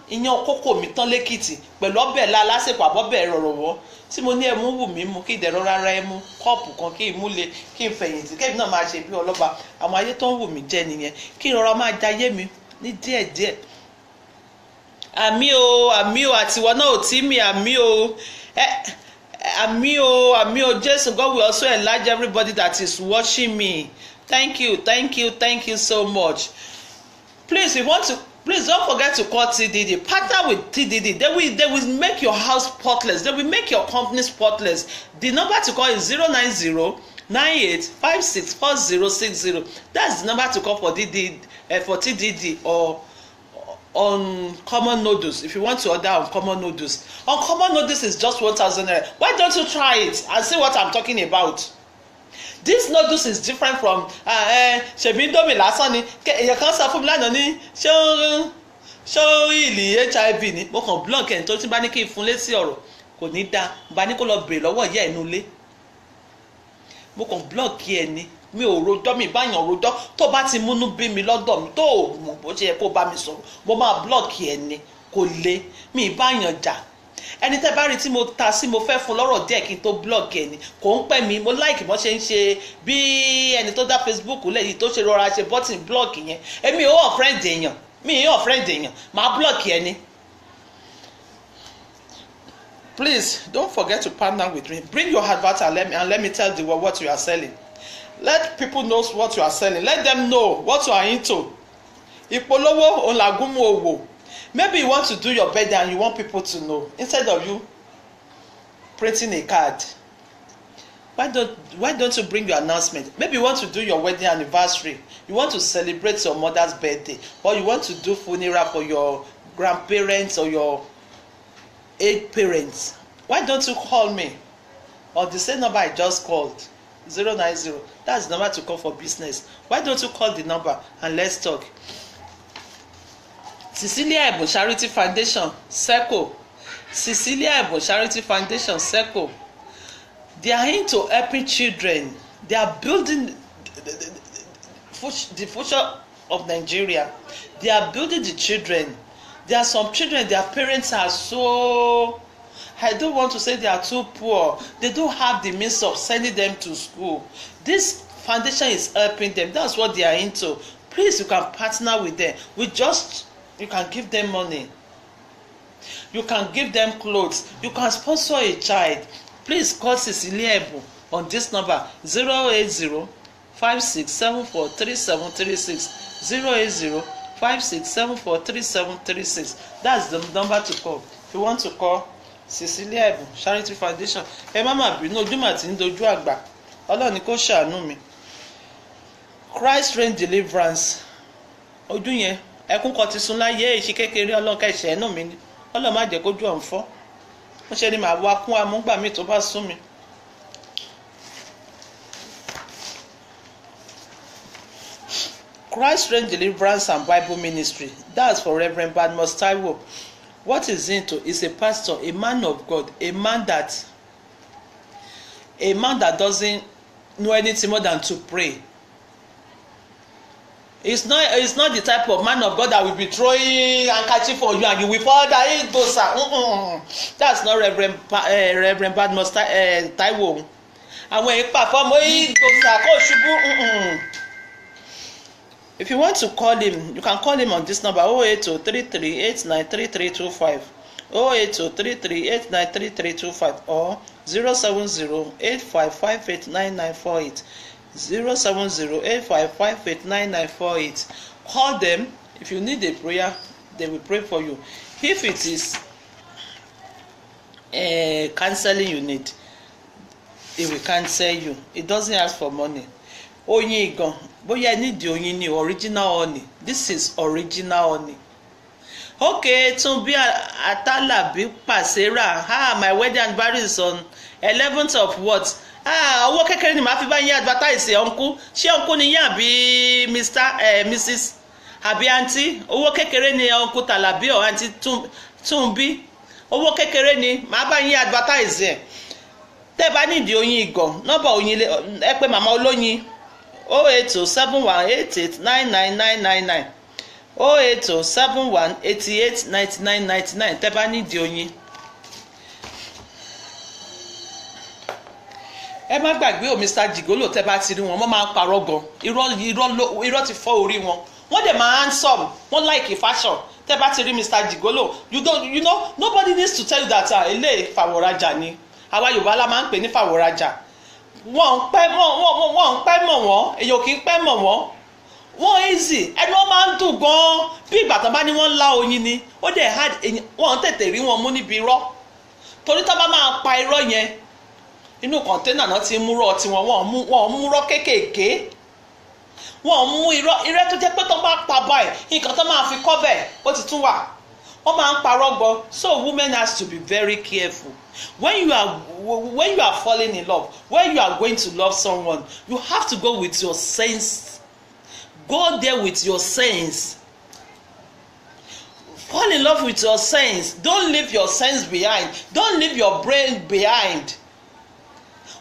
iyán kókò mi tán lẹ́kìtì pẹ̀lú ọbẹ̀ lásìkò àbọ̀bẹ̀ rọ̀rọ̀wọ́ tí mo ní ẹmu wù mí mu kí ìdẹ̀rọ̀ rárá ẹmu kọ́ọ̀pù kan kí n múlẹ̀ kí n fẹ̀yìntì kébì náà máa ṣe bí ọlọ́ba. Àwọn ayé tó ń wù mí jẹ nìyẹn kí n rọra máa jayé mi ní díẹ̀díẹ̀. Àmì o àtiwọ́ náà ò tí mi àmì o. Àmì o Jésù. God will also enlarge everybody that is watching me. Thank you so much. Please don't forget to call TDD. Partner with TDD. They will make your house spotless. They will make your company spotless. The number to call is 09098564060. That's the number to call for TDD or on Common Noodles. If you want to order on Common Noodles. On Common Noodles is just 1,000 naira. Why don't you try it and see what I'm talking about? This noodles is different from ṣèbí Indomie lásán ni. Èèyàn kan sọ fún mi lánàá ní ṣó ìlì HIV ni. Mo kàn block ẹ̀ tó ti bá ní kí n fún létí ọ̀rọ̀ kò ní dáa. Bá ní kó lọ bèrè lọ́wọ́ ìyá ẹ̀nu ilé. Mo kàn block ẹ̀ ni. Mi ò rojọ́ mi báyàn rojọ́ tó bá ti múnú bí mi lọ́dọ̀ mi tó mọ̀ bó ṣe yẹ kó bá mi sọ̀rọ̀ mo máa block ẹ̀ ni kò le mi báyàn jà. Ẹni tẹ́ bá rí tí mo ta sí mo fẹ́ fún lọ́rọ̀ díẹ̀ kí n tó blog ẹ̀ ni kò ń pẹ́ mi mo like bó ṣe ń ṣe bí ẹni tó dá Facebook lẹ́yìn tó ṣe rọra ṣe button blog yẹn èmi ò unfriend èèyàn mi ò unfriend èèyàn máa blog ẹ̀ ni. Please don't forget to partner with me. Bring your advert and let me tell the world what you are selling. Let people know what you are selling. Let them know what you are into. Ìpolówó òun làgúnmu òwò. Maybe you want to do your birthday and you want people to know. Instead of you printing a card, why don't you bring your announcement? Maybe you want to do your wedding anniversary. You want to celebrate your mother's birthday, or you want to do funeral for your grandparents or your aged parents. Why don't you call me on the same number I just called, 090? That's the number to call for business. Why don't you call the number and let's talk? Cecilia Ebun Charity Foundation, SECO. Cecilia Ebun Charity Foundation, SECO. They are into helping children. They are building the future of Nigeria. They are building the children. There are some children, their parents are so, I don't want to say they are too poor. They don't have the means of sending them to school. This foundation is helping them. That's what they are into. Please, you can partner with them. You can give them money. You can give them clothes. You can sponsor a child. Please call Cecilia Ebun on this number, 080-5674-3736. 080-5674-3736. That's the number to call. If you want to call Cecilia Ebun Charity Foundation, ẹ má mà bínú, ojúmọ́ àti ń dojú àgbà. Ọlọ́run ni kó ṣàánú mi. Christ Reign Deliverance. Ojú yẹn, ẹkún kan ti sun láyé èsì kékeré ọlọ́kẹ́ ìṣẹ́nu mi ni. Ọlọ́run má jẹ́ kójú ọ̀hún fọ́. Wọ́n ṣe ni màá wá kún amúgbà mi tó bá sún mi. Christ Reign Deliverance and Bible Ministry. That's for Reverend Badmus Taiwo. What is into is a pastor, a man of God, a man that doesn't know anything more than to pray. It's not the type of man of God that will be throwing handkerchief for you and you will fall down. That's not Reverend Badmus Taiwo. And when he perform, if you want to call him, you can call him on this number, 080-3389-3325, 080-3389-3325, or 070-8558-9948. 070-8558-9948. Call them. If you need a prayer, they will pray for you. If it is counseling you need, they will counsel you. It doesn't ask for money. Oyin igan, bóyá ẹ need oyin ni original honey. This is original honey. Okay, Tumbi Atalabi Pasera. My wedding anniversary is on 11th of what? Owó kékeré ni màá fi bá yín advertise uncle. Ṣé uncle ni yín àbí Mrs. àbí aunty? Owó kékeré ni uncle Talabi or aunty Tumbi. Owó kékeré ni màá bá yín advertise. Tẹ́ bá need oyin igan, nọ́mbà oyin ẹ pè màmá olóyin 08071889999 08071889999 tẹ́ bá need oyin. Ẹ má gbàgbé o Mr. Jigolo, tẹ́ bá ti rí wọn máa ń parọ́ gan. Irọ́ ti fọ́ orí wọn. Wọ́n dẹ̀ máa handsome. Wọ́n like fashion. Tẹ́ bá ti rí Mr. Jigolo, you know nobody needs to tell you that ilé fàwọ̀rajà ni. Àwa Yorùbá la máa ń pè ní fàwọ̀rajà. Wọ́n ń pẹ́ mọ̀ wọ́n, èèyàn kì í pẹ́ mọ̀ wọ́n. Wọ́n easy, ẹni wọ́n máa ń dùn gan-an. Bí ìgbà tán bá ní wọ́n lá oyin ni, ó dẹ̀ hard, wọ́n tètè rí wọn mú níbi irọ́. Torí tá bá máa pa irọ́ yẹn, inú kọ̀ńténà náà ti mú rọ́ tiwọn, wọ́n mú rọ́ kéékèèké. Wọ́n mú irọ́ tó jẹ́ pé tó bá pa báyìí, nǹkan tó máa fi kọ́ bẹ́ẹ̀ ó ti tún wà. Wọ́n máa ń parọ́ gan. So women has to be very careful. When you are falling in love, when you are going to love someone, you have to go with your sense. Go there with your sense. Fall in love with your sense. Don't leave your sense behind. Don't leave your brain behind.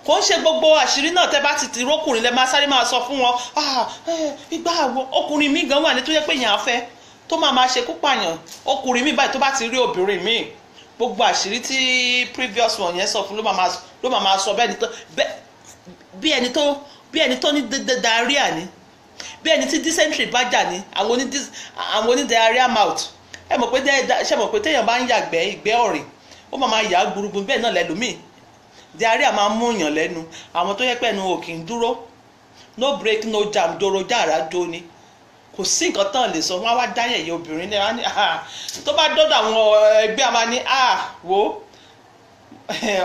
Kò ń ṣe gbogbo àṣírí náà tẹ́ bá ti rókùnrin lẹ máa sáré máa sọ fún wọn. Ìgbà àwọn ọkùnrin mi gan wà ní tó yẹ pé èèyàn á fẹ́ tó máa ṣe kú pààyàn. Ọkùnrin mi báyìí tó bá ti rí obìnrin mi, gbogbo àṣírí tí previous one yẹn sọ fún ló máa sọ bí ẹni tó ní diarrhea ni, bí ẹni tí dysentery bá jà ní àwọn oní diarrhea mouth. Ṣé mọ̀ pé téèyàn bá ń yàgbẹ́ ìgbẹ́ ọ̀rìn ó máa yà gbúrúgbú bẹ́ẹ̀ náà lẹ́lòmíì. Diarrhea máa ń mú yàn lẹ́nu. Àwọn tó yẹ pé ẹnu ò kì í dúró, no break no jam, doro jàrá jó ni. kò sí nǹkan tán lè sọ wọ́n wá dáyẹ̀yẹ obìnrin náà ní tó bá dọ́dọ̀ àwọn ẹgbẹ́ àmà ní wo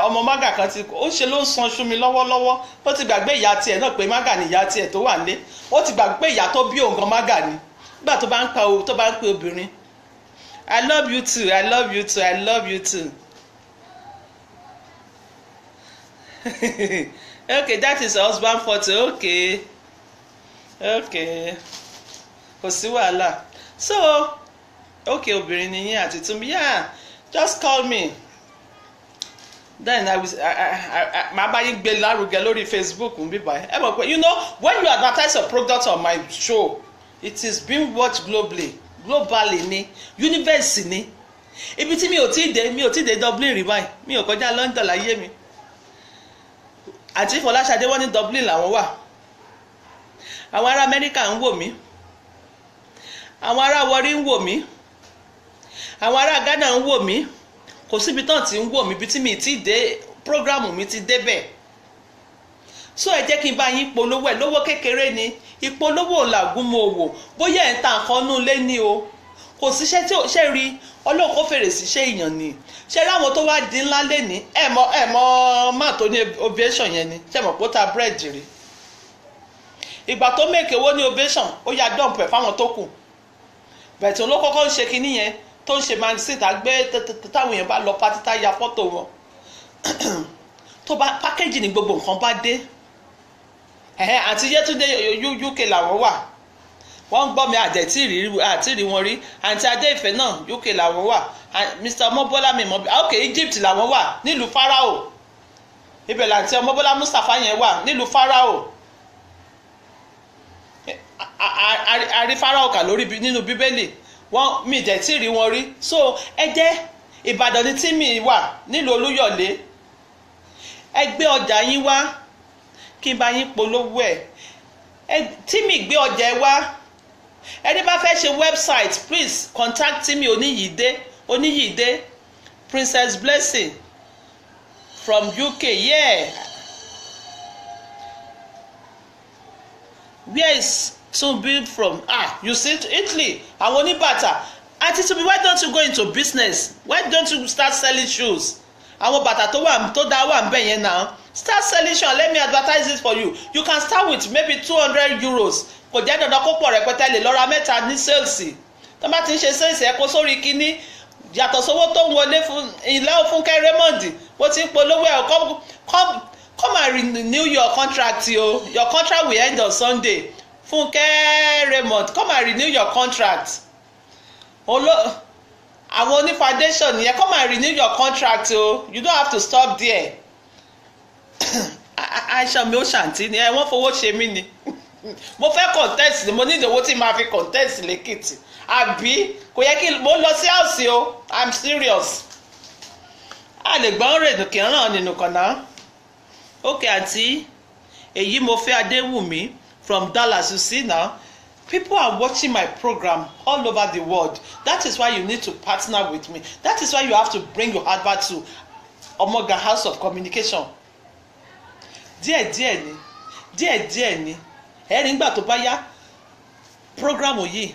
ọmọ mágà kan ti ó ṣe ló ń san ṣú mi lọ́wọ́lọ́wọ́ ó ti gbàgbé ìyá tiẹ̀ náà pé mágà ni ìyá tiẹ̀ tó wà nílé ó ti gbàgbé ìyá tó bí òun gan mágà ni nígbà tó bá ń pe obìnrin I love you too, I love you too, I love you too. Okay, that is husband photo. Okay, kò sí wàhálà. So okay, obìnrin ni yín àti tún yeah, just call me. Then màá bá yín gbé lárugẹ lórí Facebook ń bí báyìí. Ẹ mọ̀ pé you know when you advertise a product on my show it is being watched globally ni universe ni ibi tí mi ò tí dé Dublin rí báyìí mi ò kọjá London láyé mi àti Fọláṣadé wọ́n ní Dublin làwọn wà àwọn ará Amẹ́ríkà ń wò mí àwọn ará Warri ń wò mí àwọn ará Ghana ń wò mí kò síbi tán tí ń wò mí bí tí mi ti dé prógrámù mi ti débẹ̀ so ẹ jẹ́ kí n bá yín polówó ẹ̀ lówó kékeré ni ìpolówó làgùn mo wò bóyá ẹ̀ ń ta nǹkan nú lé ní o kò síṣẹ́ tí ò ṣe rí Ọlọ́run kó fèrè síṣẹ́ èèyàn ni ṣe láwọn tó wá di ńlá lé ní ẹ̀ mọ́ má tó ní ovation yẹn ni ṣe mọ̀ pé ó ta búrẹ́dì rí ìgbà tó mèkè owó ní ovation ó yá dọ́ǹpù ẹ̀ fáwọn tó kù bẹ̀tẹ̀ ló kọ́kọ́ ń ṣe kinní yẹn tó ń ṣe magazine àgbẹ̀ táwọn èèyàn bá lọ pátí tá ya fọ́tò wọn tó bá pákéjì ní gbogbo nǹkan bá dé àti Yétúndé UK làwọn wà wọ́n gbọ́ mi àti rí wọn rí àti Adé-Ìfẹ́ náà UK làwọn wà Mr. Ọmọbọ́lá mi mọ̀ ok Egypt làwọn wà nílùú Pharaoh ibẹ̀ làǹtí Ọmọbọ́lá Mustapha yẹn wà nílùú Pharaoh àrí Pharaoh kà lórí nínú Bíbélì wọ́n mi dẹ̀ tí rí wọn rí so ẹ jẹ́ Ìbàdàn ní tí mi wà nílùú Olúyọ̀lé ẹ gbé ọjà yín wá kí n bá yín polówó ẹ tí mi gbé ọjà ẹ wá ẹni bá fẹ́ ṣe website please contact me Oníyìídé Princess Blessing from UK yeah where is Tumbi from you see Italy àwọn oníbàtà àti Tumbi why don't you go into business why don't you start selling shoes àwọn bàtà tó dá wà ń bẹ̀ yẹn náà start selling shoes let me advertise it for you you can start with maybe 200 euros kò jẹ́ dandan kó pọ̀ rẹpẹtẹ lè lọ́ra mẹ́ta ní sales tó bá ti ń ṣe sales ẹ̀ kó sórí kínní yàtọ̀ sówó tó ń wọlé fún ìlà Fúnkẹ́ Raymond ó ti ń polówó ẹ̀ come and renew your contract o your contract will end on Sunday Fúnkẹ́ Raymond come and renew your contract àwọn oní foundation yẹn come and renew your contract o you don't have to stop there Aisha mi ó ṣàǹtí ni wọ́n fowó ṣe mí ni mo fẹ́ contest ni mo ní ìdòwò tí màá fi contest lẹ́kìtì àbí kò yẹ kí mo lọ sí house o I'm serious a lè gbọ́n rè kí n ràn nínú kan náà ok àǹtí èyí mo fẹ́ Adéwùmí from Dallas you see now people are watching my program all over the world that is why you need to partner with me that is why you have to bring your advert to Omoga House of Communication díẹ̀díẹ̀ ni ẹ̀rí ńgbà tó bá yá prógrámù yìí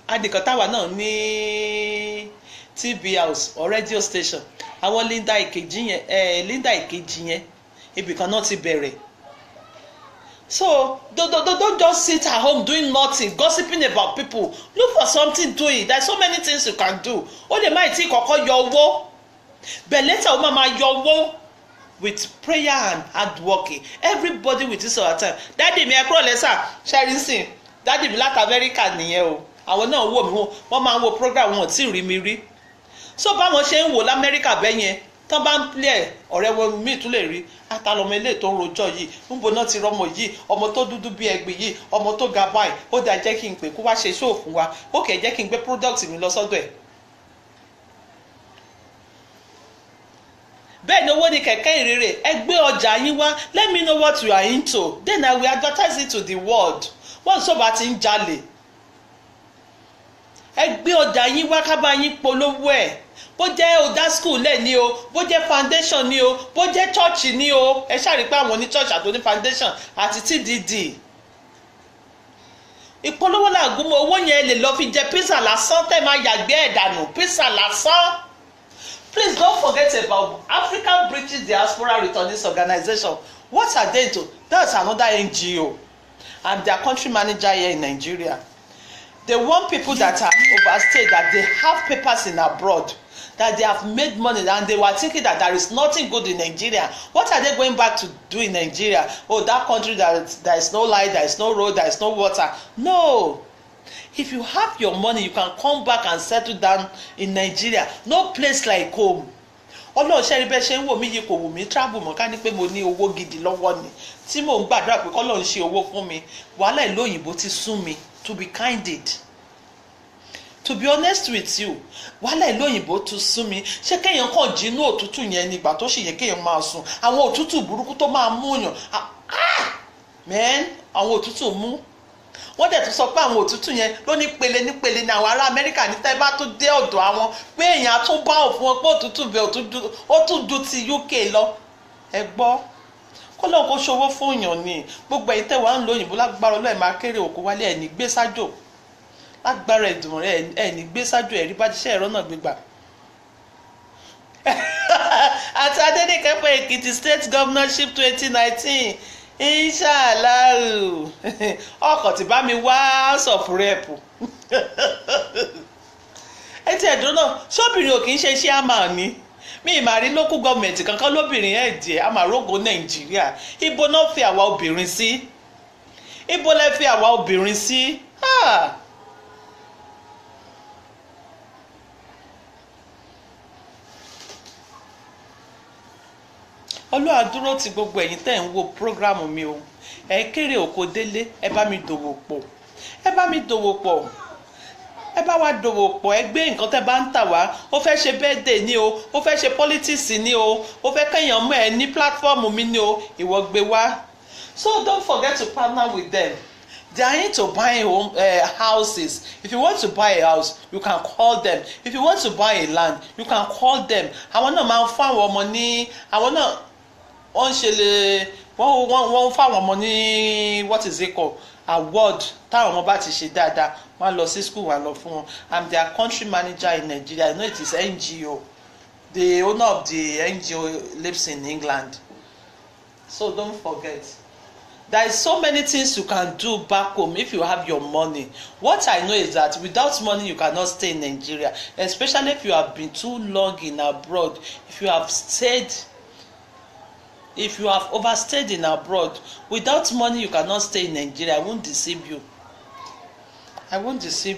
adìkan táwa náà ní TV house or radio station àwọn Linda Ìkejì yẹn ibìkan náà ti bẹ̀rẹ̀ so don't just sit at home doing nothing gossiping about people look for something doing there are so many things you can do ó lè má tí kọ́kọ́ yọ owó but later ó máa yọ owó with prayer and hard working everybody with this our time dádì mi ẹ kúrò lẹ́sà ṣẹ́rìnsìn dádì mi láti Amẹ́ríkà nìyẹn o àwọn náà wò mí wọ́n máa ń wo program wọn tí ì rí mi rí so báwọn ṣe ń wò lamẹ́ríkà bẹ́ẹ̀ yẹn tán bá ń play ọ̀rẹ́ wọn míì tún lè rí àtàlọ́mọ ilé tó ń rojọ́ yìí ń bo náà ti rọmọ yìí ọmọ tó dúdú bí ẹgbẹ́ yìí ọmọ tó ga báyìí ó dà jẹ́ kí n pè kó wá ṣe show fún wa ó kẹ̀ jẹ́ kí n gbé product mi lọ sọ́dọ̀ ẹ̀. bẹ́ẹ̀ ni owó ni kẹ̀kẹ́ ìrere ẹ gbé ọjà yín wá let me know what you are into then I will advertise it to the world wọ́n sọ bá ti ń jalè ẹ gbé ọjà yín wá ká bá yín polówó ẹ̀ bó jẹ́ ọ̀dà school lẹ̀ ni o bó jẹ́ foundation ni o bó jẹ́ church ni o ẹ ṣàrí pé àwọn ní church àti oní foundation àti TDD ìpolówó làgùn mọ́ owó yẹn lè lọ fi jẹ pizza lásán tẹ́ máa yàgbé ẹ̀ dànù pizza lásán. Please don't forget about African British Diaspora Returnees Organization. What are they into? That's another NGO. I'm their country manager here in Nigeria. They want people that are overstayed, that they have papers in abroad, that they have made money, and they were thinking that there is nothing good in Nigeria. What are they going back to do in Nigeria? Oh, that country that there is no light, there is no road, there is no water. No. If you have your money, you can come back and settle down in Nigeria. No place like home. Ọlọ́run ṣe rí bẹ́ẹ̀ ṣe ń wò mí yìí kò wù mí travel mọ́ ká ní pé mo ní owó gidi lọ́wọ́ ni tí mò ń gbàdúrà pé kọ́lọ́run ṣe owó fún mi wàhálà ìlú òyìnbó ti sún mi to be candid. To be honest with you, wàhálà ìlú òyìnbó ti sún mi ṣé kéèyàn kàn jí inú òtútù yẹn nígbà tó ṣì yẹ kéèyàn máa sùn àwọn òtútù burúkú tó máa mú yàn àwọn òtútù mú. Wọ́n dẹ̀ tún sọ pé àwọn òtútù yẹn ló ní pele ní pele ní àwọn ará Amẹ́ríkà ní tẹ́ bá tó dé ọ̀dọ̀ àwọn pé èèyàn tún bá òfin wọn pé òtútù bẹ́ẹ̀ ó tún ju ti UK lọ. Ẹ gbọ́ kó lóun kó ṣòwò fún èèyàn ni gbogbo ẹ̀yin tẹ́ wàá ń lo òyìnbó lágbára Ọlọ́run máa kéré òkú wálé ẹ̀ ní gbé sájò lágbára ẹ̀dùn rẹ̀ ẹ̀ ní gbé sájò ẹ̀rí bá jíṣẹ́ ẹ̀rọ náà gbégbà. Àti Adéníkẹ́ pé Èkìtì State Governorship 2019. Inshallah ọkọ̀ tí bá mi wá House of Rep. Ẹ ti ẹ̀dùn náà ṣóbìnrin ò kì í ṣe iṣẹ́ àmà ni mi ì máa rí local government kankan lóbìnrin ẹ̀ jẹ́ àmàrógó Nàìjíríà ibo náà fi àwa obìnrin sí ibo lẹ fi àwa obìnrin sí. Ọlọ́run dúró ti gbogbo ẹ̀yin tẹ́ ń wo prógrámù mi o ẹ kéré òkò délé ẹ bá mi dòwò pọ̀ ẹ bá mi dòwò pọ̀ ẹ bá wa dòwò pọ̀ ẹ gbé nǹkan tẹ́ bá ń tà wá ó fẹ́ ṣe birthday ni o ó fẹ́ ṣe politics ni o ó fẹ́ kéèyàn mọ̀ ẹ ní platform mi ni o ìwọ gbé wá. So don't forget to partner with them. They are into buying houses. If you want to buy a house, you can call them. If you want to buy a land, you can call them. Àwọn náà máa ń fún àwọn ọmọ ní àwọn náà wọ́n ṣe lè wọ́n fáwọn ọmọ ní what is it called award táwọn ọmọ bá ti ṣe dáadáa wọ́n lọ sí school wọ́n lọ fún wọn. I'm their country manager in Nigeria. I know it is NGO. The owner of the NGO lives in England. So don't forget. There is so many things you can do back home if you have your money. What I know is that without money you cannot stay in Nigeria, especially if you have been too long in abroad. If you have overstayed in abroad, without money you cannot stay in Nigeria. I won't deceive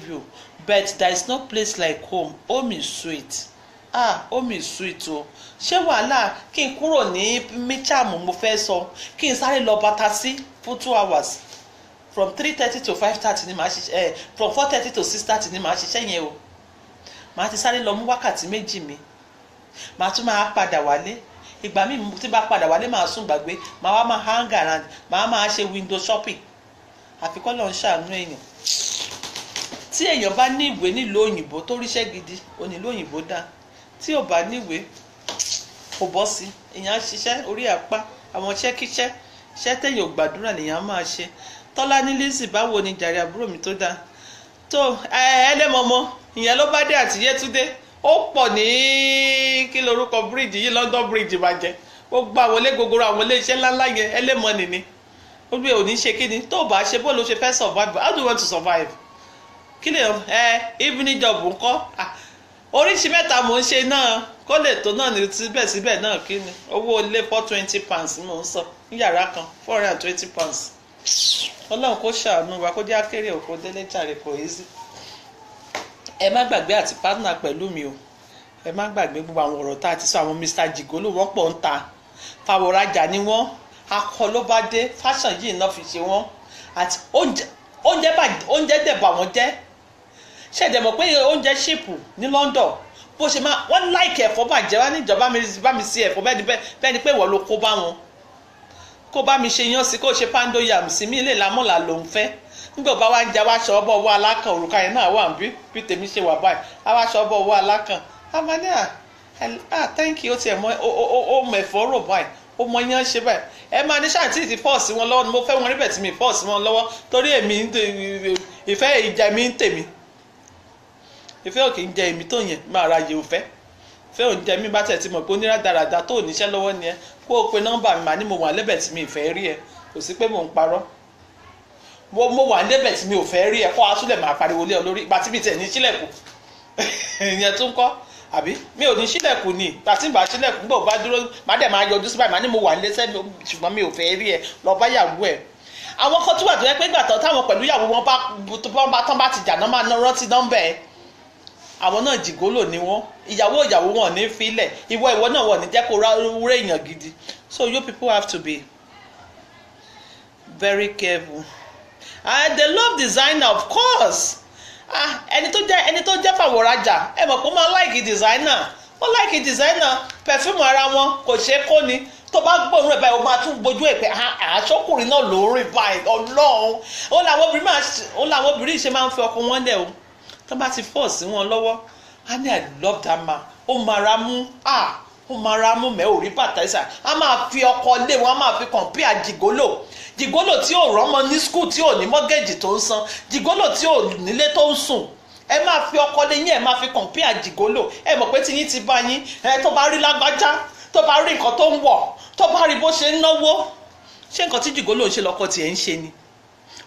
you. But there is no place like home. Home is sweet. Home is sweet o. Ṣé wàhálà kí n kúrò ní Micham mo fẹ́ sọ kí n sáré lọ bàtà sí fún 2 hours from 3:30 to 5:30 ni màá ṣiṣẹ́ from 4:30 to 6:30 ni màá ṣiṣẹ́ yẹn o. Màá ti sáré lọ mú wákàtí méjì mi. Màá tún máa padà wálé. Ìgbà míì tí bá padà wálé máa sùn gbàgbé màá wá máa hang around màá máa ṣe window shopping. Àfikọ́ lọ ń ṣàánú èèyàn. Tí èèyàn bá ní ìwé nílùú òyìnbó tó ríṣẹ́ gidi onílùú òyìnbó dá. Tí ò bá níwèé kò bọ́ sí èèyàn ṣiṣẹ́ orí àpá àwọn iṣẹ́ kíṣẹ́ iṣẹ́ tẹ̀yìn ògbàdúrà lèèyàn máa ṣe. Tọ́lá ní Lizzy báwo ni jàre àbúrò mi tó dáa tó ẹlẹ́mọ̀mọ́ ìyẹn ló bá dé àti Yétúndé ó pọ̀ ní kí lorúkọ bíríìjì yìí London Bridge bàjẹ́ gbogbo àwọn ilé gogoro àwọn ilé iṣẹ́ ńláńlá yẹn ẹlẹ́mọ̀nì ni ó gbé òní ṣe kí ni tó bá ṣe bó ló ṣe fẹ́ survive. How do you want to survive? Kí lè evening job ńkọ́ oríṣi mẹ́ta mò ń ṣe náà kó lè tó náà ní síbẹ̀síbẹ̀ náà kí ni owó ilé £420 mò ń sọ ní yàrá kan £420. Ọlọ́run kó ṣàánú wa kó jẹ́ akéré òkú délé jàre kò easy. Ẹ má gbàgbé àti partner pẹ̀lú mi o ẹ má gbàgbé gbogbo àwọn ọ̀rọ̀ tá a ti sọ àwọn Mr. Jigolo wọ́n pọ̀ ń ta fàwọ̀rajà ni wọ́n akọ ló bá dé fashion yìí náà fi ṣe wọ́n àti oúnjẹ dẹ̀ bà wọ́n jẹ́ ṣẹ̀dẹ̀ mọ̀ pé oúnjẹ ṣìpù ní London bó ṣe máa wọ́n láìkì ẹ̀fọ́ bàjẹ́ wá níjọba bá mi sí ẹ̀fọ́ bẹ́ẹ̀ ni pé ìwọ ló kó bá wọn kó bá mi ṣe yán sí kó ṣe pando yam sí mi ilé ìlàmọ́là ló ń fẹ́ nígbà bá wá ń jẹ wáṣọ ọbọ̀ owó alákàn òrùka yẹn náà wà bí tèmi ṣe wà báyìí wáṣọ ọbọ̀ owó alákàn amani thank you ó tiẹ̀ mọ ó mọ ẹ̀fọ́ rò báyìí ó mọ yán ṣe báyìí ẹ máa ní ṣáàtì ti fọ́ọ̀sì wọn lọ́wọ́ ni mo fẹ́ wọn rí bẹ̀ tí mi fọ́ọ̀sì wọn lọ́wọ́ torí ìfẹ́ ìjà mi ń tèmi ìfẹ́ òkè ń jẹ èmi tó yẹn máa ra yẹ òfẹ́ ìfẹ́ òun jẹ mí bá tẹ̀ tí mo pé onírádàràdà tó níṣẹ́ lọ́wọ́ ni ẹ kó o pe nọ́mbà mi mà ní mo wà lẹ́bẹ̀ tí mi ìfẹ́ rí ẹ kò sí pé mò ń parọ́ mo wà lẹ́bẹ̀ tí mi ò fẹ́ rí ẹ kó a tún lè máa pariwo lé ọ lórí ìgbà tí mi tẹ̀ ní sílẹ̀kùn ìyẹn tún kọ́ àbí mi ò ní sílẹ̀kùn ni àti ìgbà sílẹ̀kùn gbọ́ bá dúró má dẹ̀ máa yọjú síbáyìí má ní mo wà lẹ́sẹ̀ ṣùgbọ́n mi ò fẹ́ rí ẹ lọ bá yàwó ẹ àwọn kan tún wà tó yẹ pé ìgbà táwọn pẹ̀lú ìyàwó wọn bá ti jà náà máa rántí nọ́mbà ẹ àwọn náà jìgólò ni wọn ìyàwó wọn ní filẹ̀ ìwọ náà wọ̀ ní jẹ́ kó rẹ́ èèyàn gidi so you people have to be very careful and the love designer of course ẹni tó jẹ́ fàwọ̀rajà ẹ mọ̀ pé ó máa like designer ó like designer perfume ara wọn kò ṣeé kó ni tó bá gbóòórùn ẹ̀ báyìí ó máa tún gbójú ẹ̀ pé àṣọkùnrin náà ló ń rìn báyìí ọlọ́run ó làwọn obìnrin ṣe máa ń fi ọkọ wọn lẹ̀ o tó bá ti fọ́ sí wọn lọ́wọ́ á ní I love that man ó máa ra mú mẹ́ òrí bàtà ẹ̀sà á máa fi ọkọ lé wọn á máa fi compare jìgólò tí ò rọ́mọ ní skul tí ò ní mọ́gẹ́jì tó ń san jìgólò tí ò nílé tó ń sùn ẹ máa fi ọkọ lé yín ẹ máa fi compare jìgólò ẹ mọ̀ pé tí yín ti bá yín tó bá rí lágbájá tó bá rí nǹkan tó ń wọ̀ tó bá rí bó ṣe ń náwó ṣé nǹkan tí jìgólò ń ṣe lọ́kọ tiẹ̀ ń ṣe ni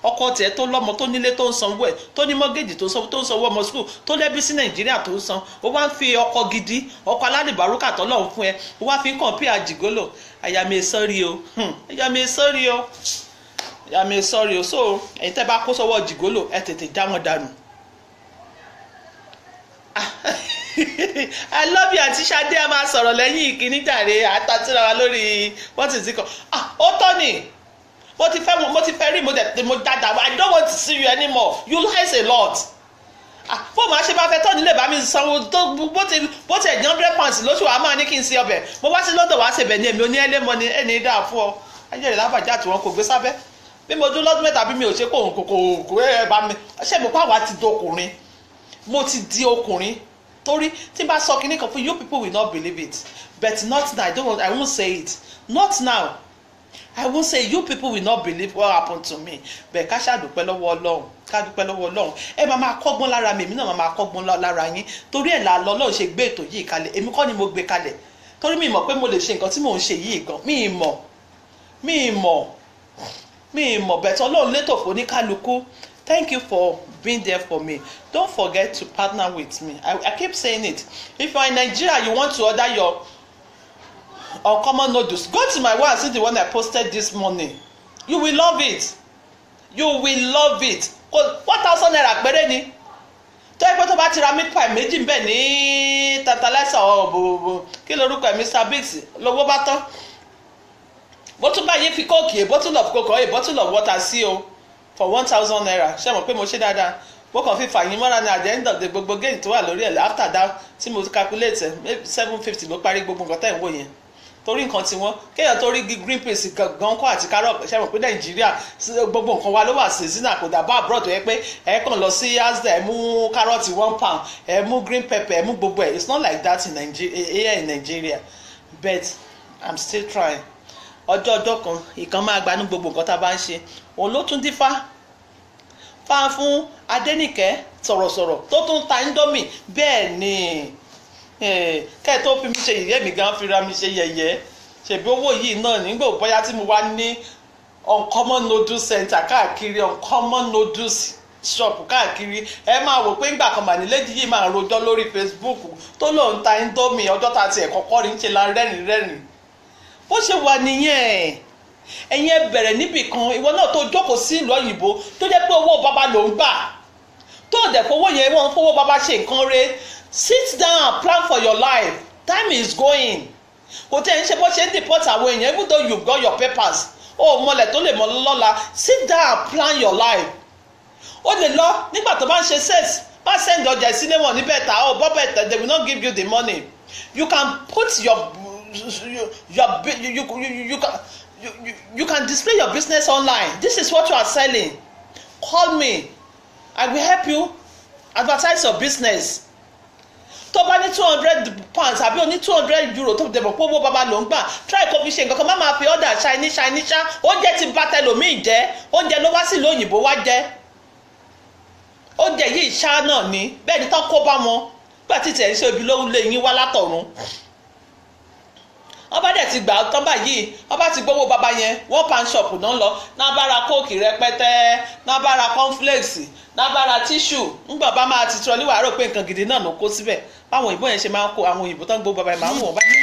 ọkọ tiẹ̀ tó lọ́mọ tó nílé tó ń sanwó ẹ̀ tó ní mọ́gẹ́jì tó ń sanwó ọmọ skul tó lẹ́bí sí nàìjíríà tó ń san ó wá ń fi ọkọ gidi ọkọ aládìbárúkà tọ́lọ́run fún ẹ ó wá fi ń compare jìgólò àyàmì sọ́rí o so ẹ̀yin tẹ́ bá kó sọ́wọ́ jìgólò ẹ tètè já wọn dànù. I love you àti Ṣadé a máa sọ̀rọ̀ lẹ́yìn ìkíní jàre àtàtúrà wa lórí what is it called ó tọ́ ni mo ti fẹ́ rí mo dáadáa I don't want to see you anymore you lies a lot fóònù àṣẹ bá fẹ́ tọ́ nílé bá mi sanwó tó bó ti ẹ̀jẹ̀ £100 lóṣù wa máa ní kí n ṣe ọbẹ̀ mo wá sí lọ́dọ̀ wá ṣèbẹ̀ ní èmi ò ní ẹlẹ́mọ ni ẹni dáa fún ọ ayẹyẹ lábàjá tí wọn kò gbé sábẹ́ bí mo dún lọ́dún mẹ́ta bí mi ò ṣe kò ẹ bá mi ṣé mo pàwọ́ àti dọkùnrin mo ti di ọkùnrin torí tí n bá sọ kinní kan fún you people will not believe it but not now I won't say it not now I won't say you people will not believe what happened to me but ká ṣàdúpẹ́ lọ́wọ́ Ọlọ́run ẹ máa kọ́gbọ́n lára mi èmi náà máa kọ́gbọ́n lára yín torí ẹ̀ là lọ́lọ́run ṣe gbé ètò yìí kalẹ̀ èmi kọ́ ni mo gbé kalẹ̀ torí mi mọ̀ pé mo lè ṣe nǹkan tí mò ń ṣe yìí gan mi mọ̀ bẹ̀tẹ̀ Ọlọ́run létò fún oníkálukú. Thank you for being there for me. Don't forget to partner with me. I keep saying it. If you are in Nigeria, you want to order your uncommon noodles, go to my one and see the one I posted this morning. You will love it. 1,000 naira péré ni. Tó yẹ pé tó bá ti ra meat pie méjì ńbẹ̀ ní Tantalizer ọ̀bọ̀bọ̀ kí lorúkọ ẹ̀ Mr. Biggs lówó bá tán. Bó tún bá yín fi kóòkì a bottle of coke or a bottle of water sí o for 1,000 naira ṣé mo pé mo ṣe dáadáa mo kàn fi fàyín mọ́ra ní at the end of the gbogbo gain tó wà lórí ẹ̀ after that tí mo calculate maybe 750 ló parí gbogbo nǹkan tẹ̀ ń wò yẹn torí nǹkan tí wọ́n kéèyàn tó rí green peas gan kọ́ àti carrot ṣé mo pé Nàìjíríà gbogbo nǹkan wa ló wà seasonal kò dàbọ̀ abroad tó yẹ pé ẹ kàn lọ sí Asda ẹ mú carrot 1 pound ẹ mú green pepper ẹ mú gbogbo ẹ̀ it's not like that in Nigeria but I'm still trying. Ọjọ́ kan ìkan máa gbanú gbogbo nǹkan tá a bá ń ṣe òun ló tún dífá fún Adénìkẹ́ sọ̀rọ̀sọ̀rọ̀ tó tún ta Indomie bẹ́ẹ̀ ni kẹ́ tó fi mi ṣe yẹ̀yẹ́ mi gan fira mi ṣe yẹ̀yẹ́ ṣèbí owó yìí náà nígbà bóyá tí mo wá ní uncommon noodles center káàkiri uncommon noodles shop káàkiri ẹ máa wò pé ńgbà kan mà ní lady yìí máa rojọ́ lórí Facebook tó lóun ta Indomie ọjọ́ tá a ti ẹ̀kọ́ kọ́ rí ń ṣe la rẹ́rìn bó ṣe wà nìyẹn ẹ̀yin ẹ bẹ̀rẹ̀ níbì kan ìwọ náà tó jókòó sí ìlú òyìnbó tó jẹ́ pé owó bàbá ló ń gbà tó dẹ̀ fowó yẹn wọ́n fowó bàbá ṣe nǹkan rẹ̀ sit down and plan for your life time is going kò tẹ́ ẹ̀ ń ṣe bó ṣe ń deport àwọn èèyàn even though you got your papers ó mọlẹ̀ tó lè mọ lọ́la sit down and plan your life ó lè lọ nígbà tó bá ń ṣe sales má send ọjà ìsílẹ̀ wọn níbẹ̀ ta ọ bọ́bẹ̀ tẹ̀ they will not give you the money you can put you can display your business online. This is what you are selling. Call me. I will help you advertise your business. Tó bá ní £200 àbí o ní €200 tó dẹ̀ mọ̀ pé owó bàbá ló ń gbà try kó fi ṣe nǹkan kan má máa fi order ṣá oúnjẹ ti bá tẹlòmíì jẹ́ oúnjẹ ló wá sí ìlú òyìnbó wá jẹ́ oúnjẹ yìí ṣá náà ni bẹ́ẹ̀ ni tán kó bá wọn gbà tí tẹ̀ ń ṣe ibi ló lé yín wá látọ̀run. wọ́n bá dẹ̀ ti gbà tán báyìí wọ́n bá ti gbowó bàbá yẹn wọ́n pan shop náà lọ náà bá ra kóòkì rẹpẹtẹ náà bá ra cornflakes náà bá ra tíṣù ńgbà bá máa ti trọlí wàá rò pé nǹkan gidi náà ló kó síbẹ̀ báwọn òyìnbó yẹn ṣe máa ń kó àwọn òyìnbó tán gbowó bàbá yẹn máa ń wọ̀ bá ní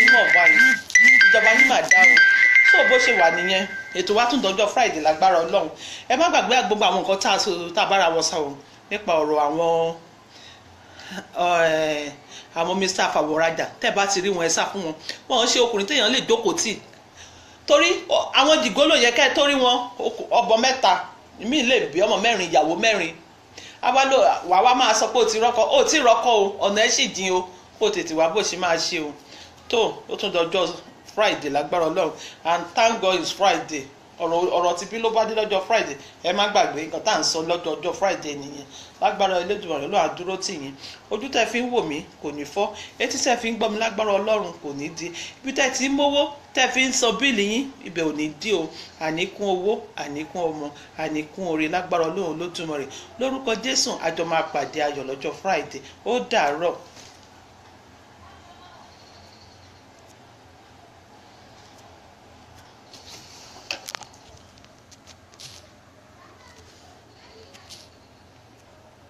ìmọ̀ báyìí ìjọba yín máa dá o tó bó ṣe wà nìyẹn ètò wa tún dọjọ́ Friday lágbára Ọlọ́run ẹ má gbàgbé gbogbo àwọn nǹkan tá a bára wọn sọ nípa ọ̀rọ̀ àwọn Mr. Fàwọ̀rajà tẹ́ bá ti rí wọn ẹ sá fún wọn wọn ṣe ọkùnrin téèyàn lè jókòó tì torí àwọn jìgólò yẹ kẹ́ ẹ tó rí wọn ọbọ mẹ́ta mí lè bí ọmọ mẹ́rin ìyàwó mẹ́rin abálò wàá máa sọ pé ó ti rọ́kọ o ọ̀nà ẹ̀ sì dín o kó tètè wá bó ṣe máa ṣe o tó ó tún dọjọ́ Friday lágbára Ọlọ́run and thank God it's Friday ọ̀rọ̀ tí bí ló bá dé lọ́jọ́ Friday ẹ má gbàgbé nǹkan tá à ń sọ lọ́jọ́ Friday nìyẹn lágbára Elédùmarè ló àdúró tì yín ojú tẹ́ fi ń wò mí kò ní fọ́ etí tẹ́ fi ń gbọ́ mi lágbára Ọlọ́run kò ní di ibi tẹ́ ti ń mówó tẹ́ fi ń san bíìlì yín ibẹ̀ ò ní dí o àníkún owó àníkún ọmọ àníkún oore lágbára Ọlọ́run Olódùmarè lórúkọ Jésù àjọ máa pàdé ayọ̀ lọ́jọ́ Friday ó dàárọ̀.